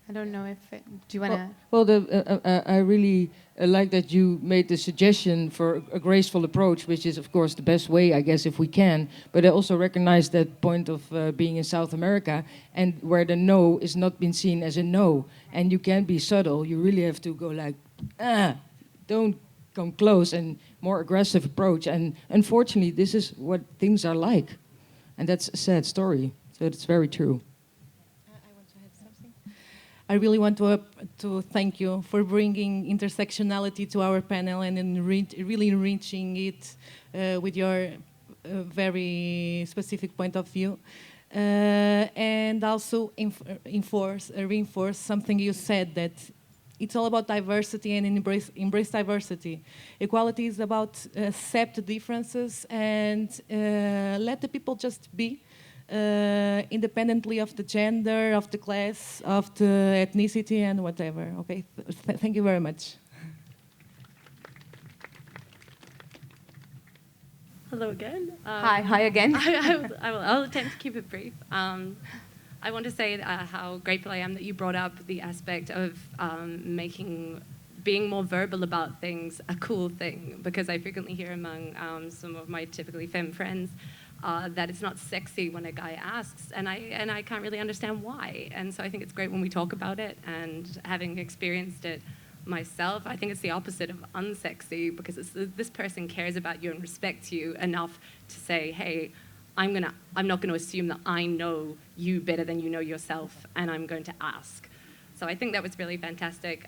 [SPEAKER 1] I don't know if do you want to?
[SPEAKER 3] Well, I really like that you made the suggestion for a graceful approach, which is, of course, the best way, I guess, if we can. But I also recognize that point of being in South America, and where the no is not been seen as a no. And you can't be subtle. You really have to go like, don't come close, and more aggressive approach. And unfortunately, this is what things are like. And that's a sad story. So it's very true.
[SPEAKER 4] I really want to thank you for bringing intersectionality to our panel and really enriching it with your very specific point of view. And also reinforce something you said, that it's all about diversity and embrace diversity. Equality is about accept differences and let the people just be. Independently of the gender, of the class, of the ethnicity, and whatever. Okay, thank you very much.
[SPEAKER 8] Hello again.
[SPEAKER 9] Hi again.
[SPEAKER 8] I'll attempt to keep it brief. I want to say how grateful I am that you brought up the aspect of being more verbal about things a cool thing, because I frequently hear among some of my typically femme friends that it's not sexy when a guy asks, and I can't really understand why. And so I think it's great when we talk about it, and having experienced it myself, I think it's the opposite of unsexy, because this person cares about you and respects you enough to say, hey, I'm not going to assume that I know you better than you know yourself, and I'm going to ask. So I think that was really fantastic.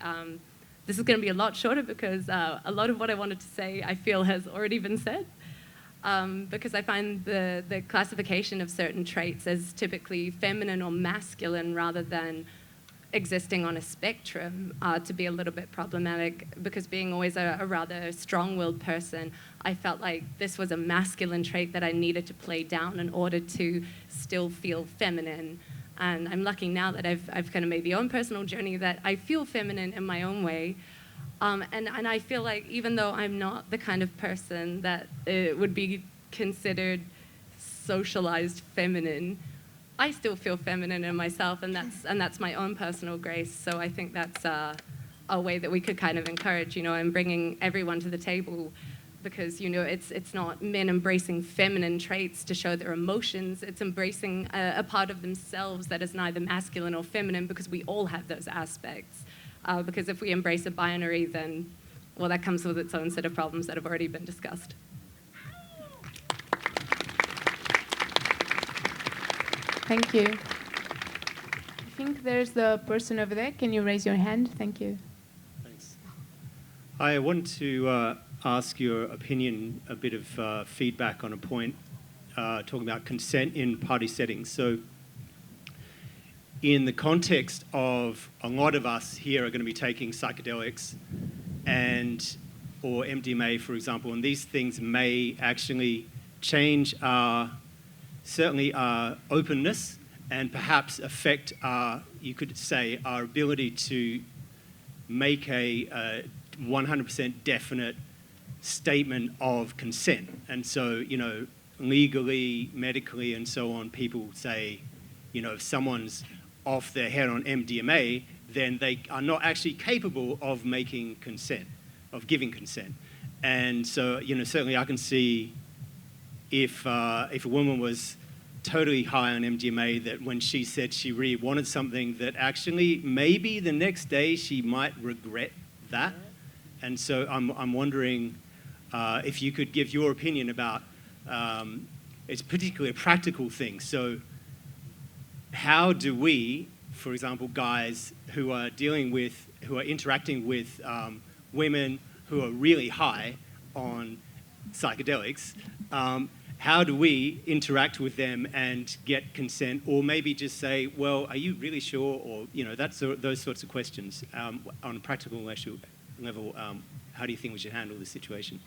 [SPEAKER 8] This is going to be a lot shorter because a lot of what I wanted to say I feel has already been said, because I find the classification of certain traits as typically feminine or masculine rather than existing on a spectrum to be a little bit problematic, because being always a rather strong-willed person, I felt like this was a masculine trait that I needed to play down in order to still feel feminine. And I'm lucky now that I've kind of made the own personal journey that I feel feminine in my own way. And I feel like even though I'm not the kind of person that would be considered socialized feminine, I still feel feminine in myself, and that's my own personal grace. So I think that's a way that we could kind of encourage, and bringing everyone to the table, because it's not men embracing feminine traits to show their emotions. It's embracing a part of themselves that is neither masculine or feminine, because we all have those aspects. Because if we embrace a binary, then that comes with its own set of problems that have already been discussed.
[SPEAKER 2] Thank you. I think there's the person over there. Can you raise your hand? Thank you.
[SPEAKER 10] Thanks. I want to ask your opinion, a bit of feedback on a point, talking about consent in party settings. So in the context of a lot of us here are going to be taking psychedelics or MDMA, for example, and these things may actually change certainly our openness and perhaps affect you could say, our ability to make a 100% definite statement of consent. And so, legally, medically, and so on, people say, if someone's off their head on MDMA, then they are not actually capable of making consent, of giving consent. And so, certainly I can see if a woman was totally high on MDMA, that when she said she really wanted something, that actually maybe the next day she might regret that. And so I'm wondering if you could give your opinion about, it's particularly a practical thing. So how do we, for example, guys who are interacting with women who are really high on psychedelics, how do we interact with them and get consent, or maybe just say, well, are you really sure? Or, those sorts of questions. On a practical level, how do you think we should handle this situation?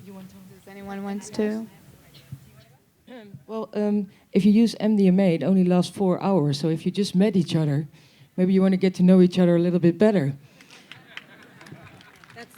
[SPEAKER 2] Does anyone wants to?
[SPEAKER 3] Well, if you use MDMA, it only lasts 4 hours. So if you just met each other, maybe you want to get to know each other a little bit better.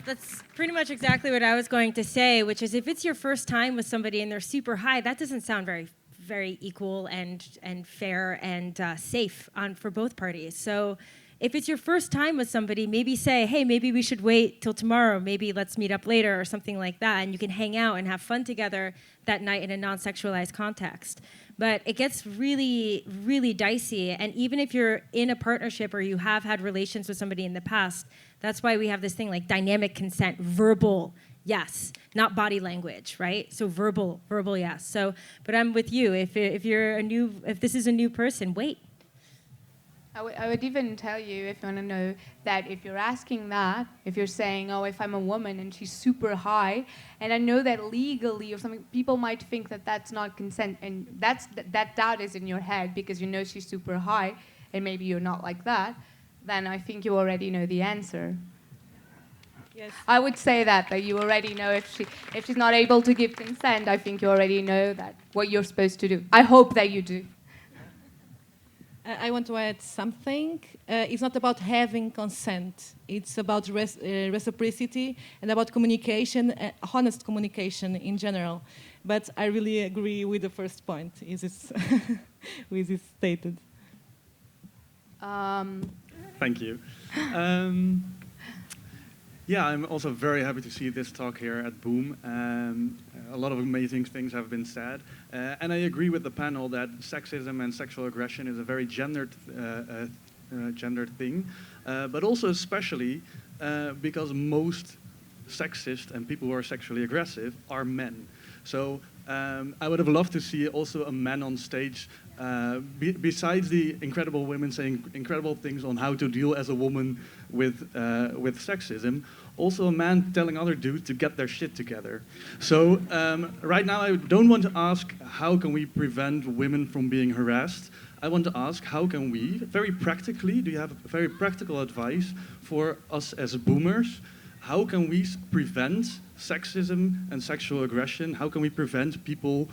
[SPEAKER 5] That's pretty much exactly what I was going to say, which is if it's your first time with somebody and they're super high, that doesn't sound very, very equal and fair and safe for both parties. So if it's your first time with somebody, maybe say, hey, maybe we should wait till tomorrow. Maybe let's meet up later or something like that. And you can hang out and have fun together that night in a non-sexualized context. But it gets really, really dicey. And even if you're in a partnership or you have had relations with somebody in the past, that's why we have this thing like dynamic consent, verbal yes, not body language, right? So verbal yes. So, but I'm with you. If this is a new person, wait.
[SPEAKER 2] I would even tell you, if you want to know, that if you're asking that, if you're saying, oh, if I'm a woman and she's super high, and I know that legally or something, people might think that that's not consent, and that doubt is in your head because you know she's super high, and maybe you're not like that, then I think you already know the answer.
[SPEAKER 5] Yes.
[SPEAKER 2] I would say that you already know if she's not able to give consent, I think you already know that what you're supposed to do. I hope that you do.
[SPEAKER 4] I want to add something. It's not about having consent. It's about reciprocity and about communication, honest communication in general. But I really agree with the first point, with this stated.
[SPEAKER 9] Thank you. Yeah, I'm also very happy to see this talk here at Boom. A lot of amazing things have been said. And I agree with the panel that sexism and sexual aggression is a very gendered thing, but also especially because most sexist and people who are sexually aggressive are men. So I would have loved to see also a man on stage, besides the incredible women saying incredible things on how to deal as a woman with sexism, also a man telling other dudes to get their shit together. So right now I don't want to ask how can we prevent women from being harassed. I want to ask how can we, very practically, do you have very practical advice for us as boomers? How can we prevent sexism and sexual aggression? How can we prevent people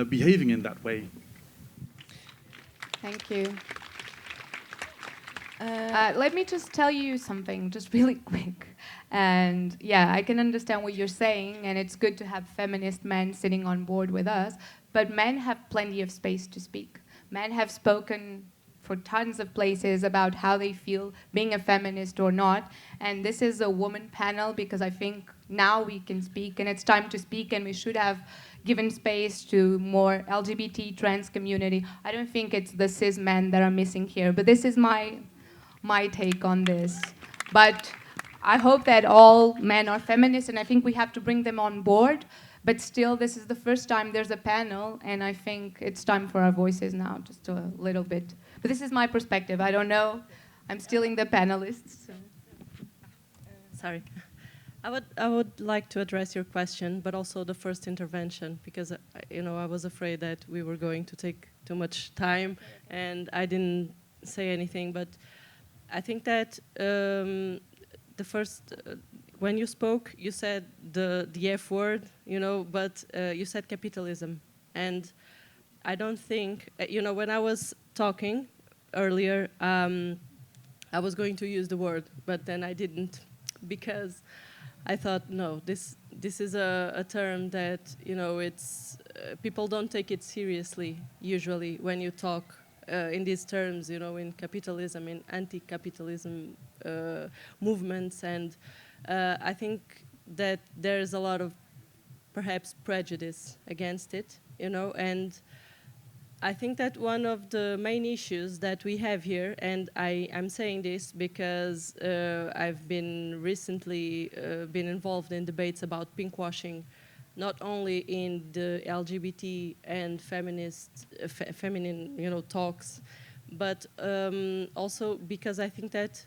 [SPEAKER 9] behaving in that way?
[SPEAKER 11] Thank you. Let me just tell you something, just really quick. And yeah, I can understand what you're saying, and it's good to have feminist men sitting on board with us, but men have plenty of space to speak. Men have spoken for tons of places about how they feel being a feminist or not, and this is a woman panel because I think now we can speak, and it's time to speak, and we should have given space to more LGBT trans community. I don't think it's the cis men that are missing here, but this is my take on this. But I hope that all men are feminists, and I think we have to bring them on board. But still, this is the first time there's a panel, and I think it's time for our voices now, just a little bit. But this is my perspective. I don't know. I'm stealing the panelists. So.
[SPEAKER 6] Sorry. I would like to address your question, but also the first intervention, because I was afraid that we were going to take too much time, and I didn't say anything. But I think that the first, when you spoke, you said the F word, but you said capitalism, and I don't think, when I was talking earlier, I was going to use the word, but then I didn't, because I thought, no, this is a term that, it's people don't take it seriously usually when you talk in these terms, in capitalism, in anti-capitalism movements, and I think that there's a lot of perhaps prejudice against it, and I think that one of the main issues that we have here, and I'm saying this because I've been recently been involved in debates about pinkwashing, not only in the LGBT and feminist, feminine, talks, but also because I think that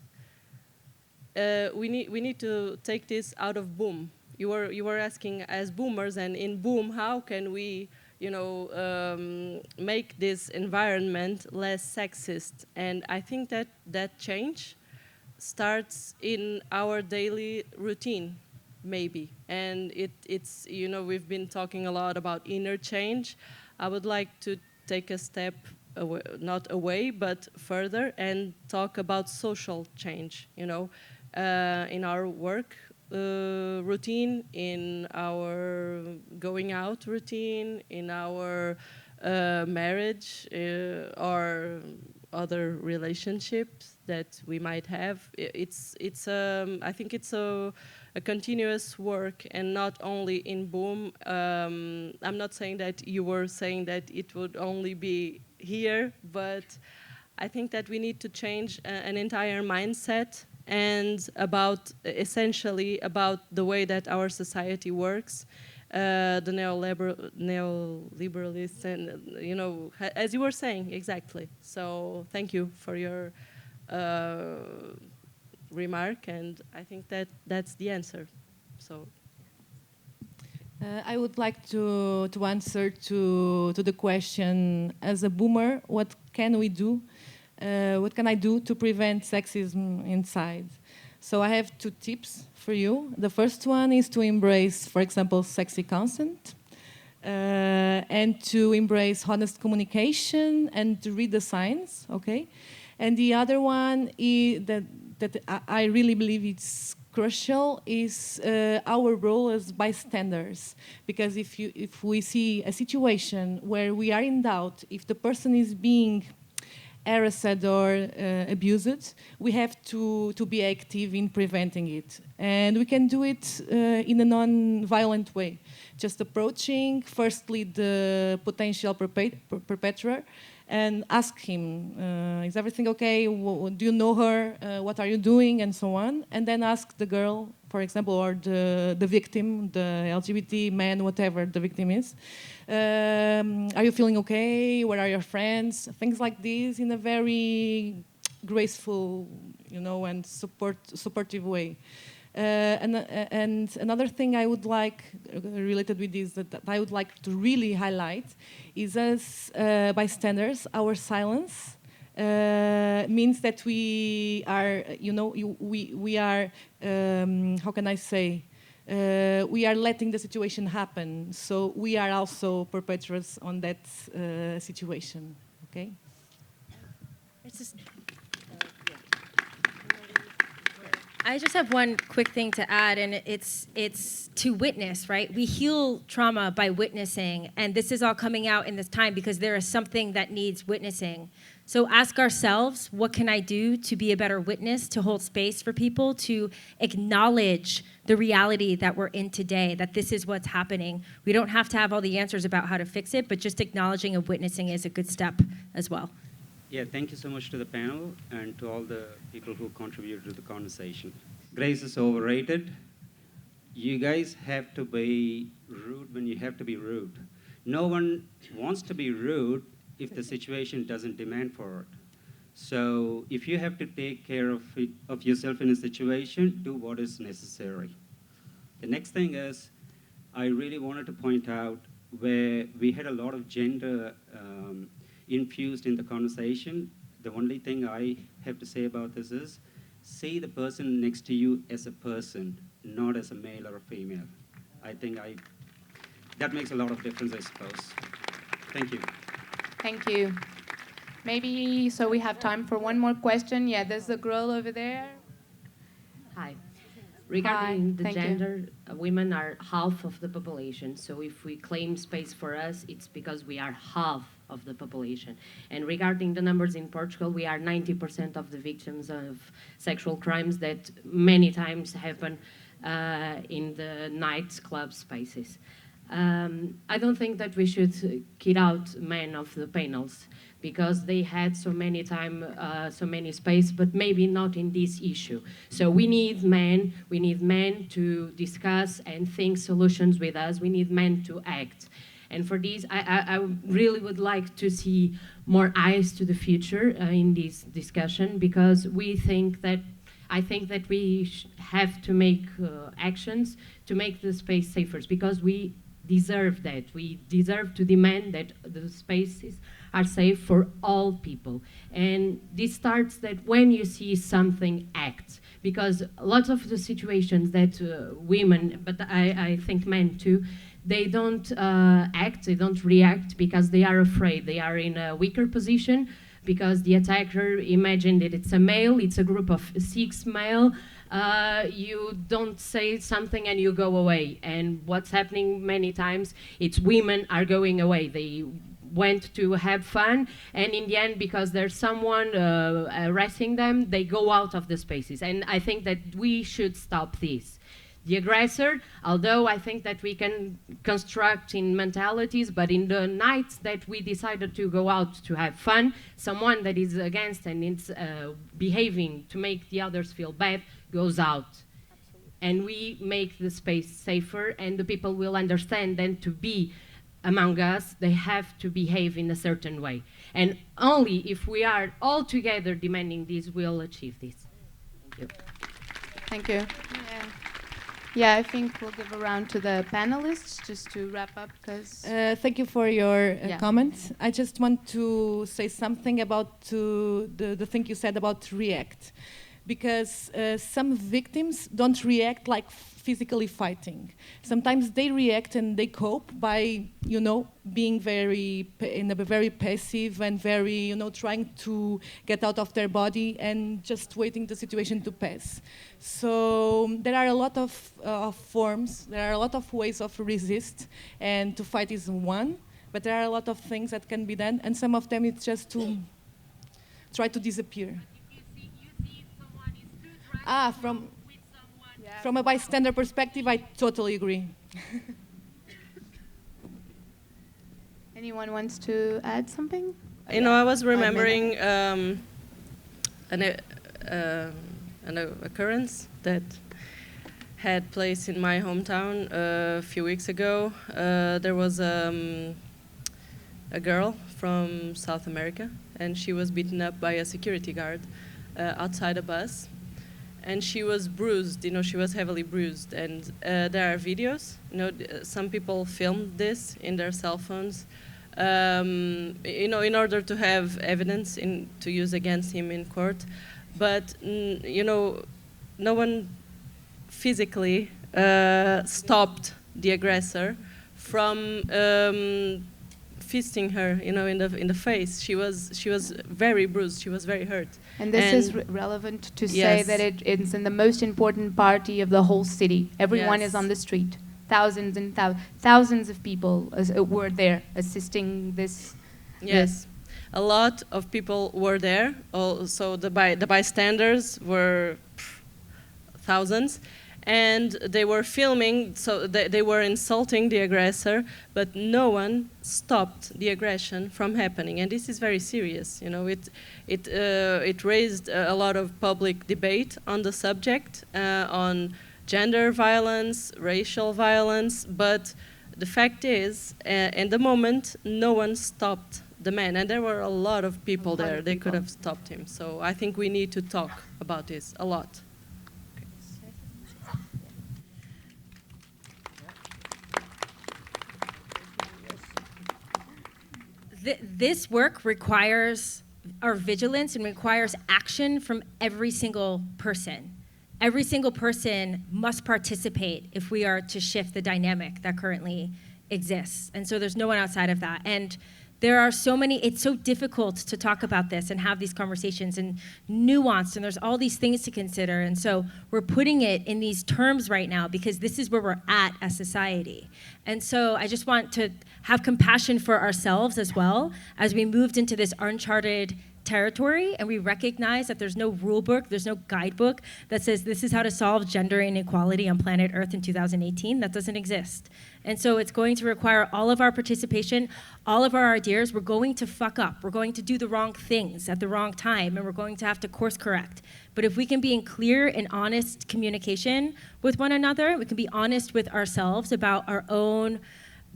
[SPEAKER 6] we need to take this out of Boom. You were asking as boomers, and in Boom, how can we make this environment less sexist? And I think that change starts in our daily routine, maybe. And it's we've been talking a lot about inner change. I would like to take a step away, not away, but further, and talk about social change, in our work routine, in our going out routine, in our marriage or other relationships that we might have. I think it's a continuous work, and not only in Boom. I'm not saying that you were saying that it would only be here, but I think that we need to change an entire mindset, and essentially about the way that our society works, the neoliberalists, and as you were saying, exactly. So thank you for your remark, and I think that's the answer. So
[SPEAKER 4] I would like to answer to the question, as a boomer, what can we do? What can I do to prevent sexism inside? So I have 2 tips for you. The first one is to embrace, for example, sexy consent. and to embrace honest communication and to read the signs, okay? And the other one is that I really believe it's crucial is our role as bystanders, because if we see a situation where we are in doubt if the person is being harassed or abused, we have to be active in preventing it, and we can do it in a non-violent way, just approaching firstly the potential perpetrator and ask him, is everything okay? Do you know her? What are you doing? And so on. And then ask the girl, for example, or the victim, the LGBT man, whatever the victim is, are you feeling okay? Where are your friends? Things like this in a very graceful, and supportive way. And another thing I would like, related with this, that I would like to really highlight is as bystanders, our silence means that we are, we are, how can I say, we are letting the situation happen. So we are also perpetrators on that situation, okay?
[SPEAKER 5] I just have one quick thing to add, and it's to witness, right? We heal trauma by witnessing, and this is all coming out in this time because there is something that needs witnessing. So ask ourselves, what can I do to be a better witness, to hold space for people, to acknowledge the reality that we're in today, that this is what's happening. We don't have to have all the answers about how to fix it, but just acknowledging and witnessing is a good step as well.
[SPEAKER 12] Yeah, thank you so much to the panel and to all the people who contributed to the conversation. Grace is overrated. You guys have to be rude when you have to be rude. No one wants to be rude if the situation doesn't demand for it. So if you have to take care of yourself in a situation, do what is necessary. The next thing is, I really wanted to point out where we had a lot of gender infused in the conversation. The only thing I have to say about this is, see the person next to you as a person, not as a male or a female. I think that makes a lot of difference, I suppose. Thank you.
[SPEAKER 11] Thank you. Maybe, so we have time for one more question. Yeah, there's the girl over there.
[SPEAKER 13] Hi. Regarding the
[SPEAKER 11] Thank
[SPEAKER 13] gender, women are half of the population. So if we claim space for us, it's because we are half of the population. And regarding the numbers in Portugal, we are 90% of the victims of sexual crimes that many times happen in the nightclub spaces. I don't think that we should kid out men of the panels because they had so many time, so many space, but maybe not in this issue. So we need men to discuss and think solutions with us. We need men to act. And for this, I really would like to see more eyes to the future in this discussion, because I think that we have to make actions to make the space safer, because we deserve that. We deserve to demand that the spaces are safe for all people. And this starts that when you see something, act. Because lots of the situations that women, but I think men too, they don't act, they don't react because they are afraid. They are in a weaker position because the attacker imagined that it's a male, it's a group of 6 male. You don't say something and you go away. And what's happening many times, it's women are going away. They went to have fun, and in the end, because there's someone arresting them, they go out of the spaces. And I think that we should stop this. The aggressor, although I think that we can construct in mentalities, but in the nights that we decided to go out to have fun, someone that is against and is behaving to make the others feel bad goes out. Absolutely. And we make the space safer, and the people will understand then to be among us, they have to behave in a certain way. And only if we are all together demanding this, we'll achieve this. Thank you.
[SPEAKER 11] Thank you. Yeah, I think we'll give a round to the panelists just to wrap up, because...
[SPEAKER 4] Thank you for your comments. I just want to say something about the thing you said about react. because some victims don't react like physically fighting. Sometimes they react and they cope by, being in a very passive and very, trying to get out of their body and just waiting the situation to pass. So there are a lot of forms, there are a lot of ways of resist, and to fight is one, but there are a lot of things that can be done, and some of them it's just to try to disappear. From a bystander perspective, I totally agree.
[SPEAKER 11] Anyone wants to add something?
[SPEAKER 6] I was remembering an occurrence that had place in my hometown a few weeks ago. There was a girl from South America, and she was beaten up by a security guard outside a bus. And she was bruised, she was heavily bruised. And there are videos, some people filmed this in their cell phones, in order to have evidence to use against him in court. But, no one physically stopped the aggressor from fisting her, in the face. She was very bruised. She was very hurt.
[SPEAKER 11] And this is relevant to say that it's in the most important party of the whole city. Everyone is on the street. Thousands and thousands of people were there assisting this.
[SPEAKER 6] Yes, a lot of people were there. Also, the bystanders were thousands. And they were filming, so they were insulting the aggressor, but no one stopped the aggression from happening. And this is very serious. It raised a lot of public debate on the subject, on gender violence, racial violence. But the fact is, in the moment, no one stopped the man, and there were a lot of people there. They could have stopped him. So I think we need to talk about this a lot.
[SPEAKER 5] This work requires our vigilance and requires action from every single person. Every single person must participate if we are to shift the dynamic that currently exists. And so there's no one outside of that. And there are so many, it's so difficult to talk about this and have these conversations and nuanced, and there's all these things to consider. And so we're putting it in these terms right now because this is where we're at as society. And so I just want to have compassion for ourselves as well as we moved into this uncharted territory, and we recognize that there's no rule book, there's no guidebook that says this is how to solve gender inequality on planet Earth in 2018. That doesn't exist. And so it's going to require all of our participation, all of our ideas. We're going to fuck up. We're going to do the wrong things at the wrong time, and we're going to have to course correct. But if we can be in clear and honest communication with one another, we can be honest with ourselves about our own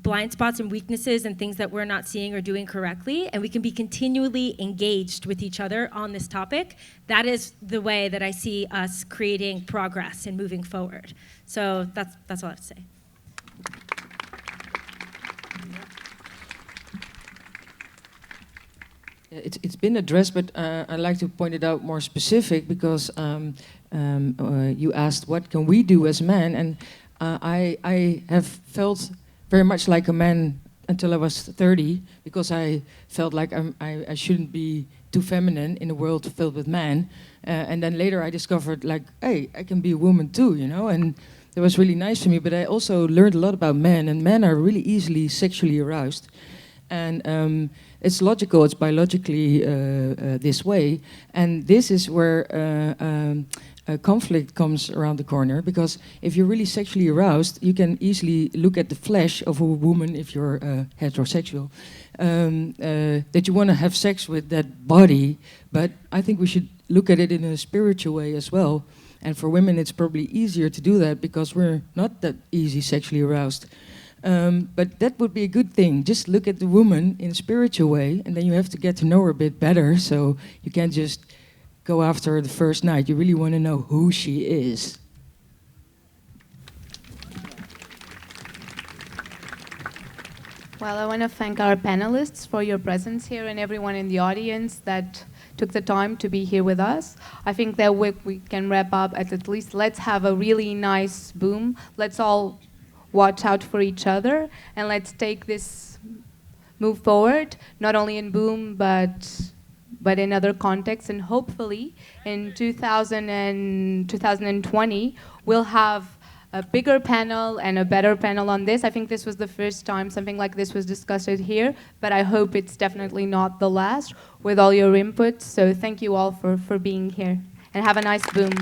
[SPEAKER 5] blind spots and weaknesses and things that we're not seeing or doing correctly, and we can be continually engaged with each other on this topic. That is the way that I see us creating progress and moving forward. So that's all I have to say.
[SPEAKER 3] It's been addressed, but I'd like to point it out more specific because you asked what can we do as men, and I have felt very much like a man until I was 30, because I felt like I shouldn't be too feminine in a world filled with men. And then later I discovered, like, hey, I can be a woman too, and that was really nice for me. But I also learned a lot about men, and men are really easily sexually aroused. And it's logical, it's biologically this way. And this is where conflict comes around the corner, because if you're really sexually aroused, you can easily look at the flesh of a woman, if you're heterosexual, that you want to have sex with that body. But I think we should look at it in a spiritual way as well. And for women, it's probably easier to do that because we're not that easy sexually aroused. But that would be a good thing. Just look at the woman in a spiritual way, and then you have to get to know her a bit better. So you can't just go after her the first night. You really want to know who she is.
[SPEAKER 11] Well, I want to thank our panelists for your presence here and everyone in the audience that took the time to be here with us. I think that we can wrap up at least let's have a really nice boom. Let's all watch out for each other, and let's take this move forward, not only in boom, but in other contexts. And hopefully in 2020, we'll have a bigger panel and a better panel on this. I think this was the first time something like this was discussed here, but I hope it's definitely not the last with all your input. So thank you all for being here, and have a nice boom.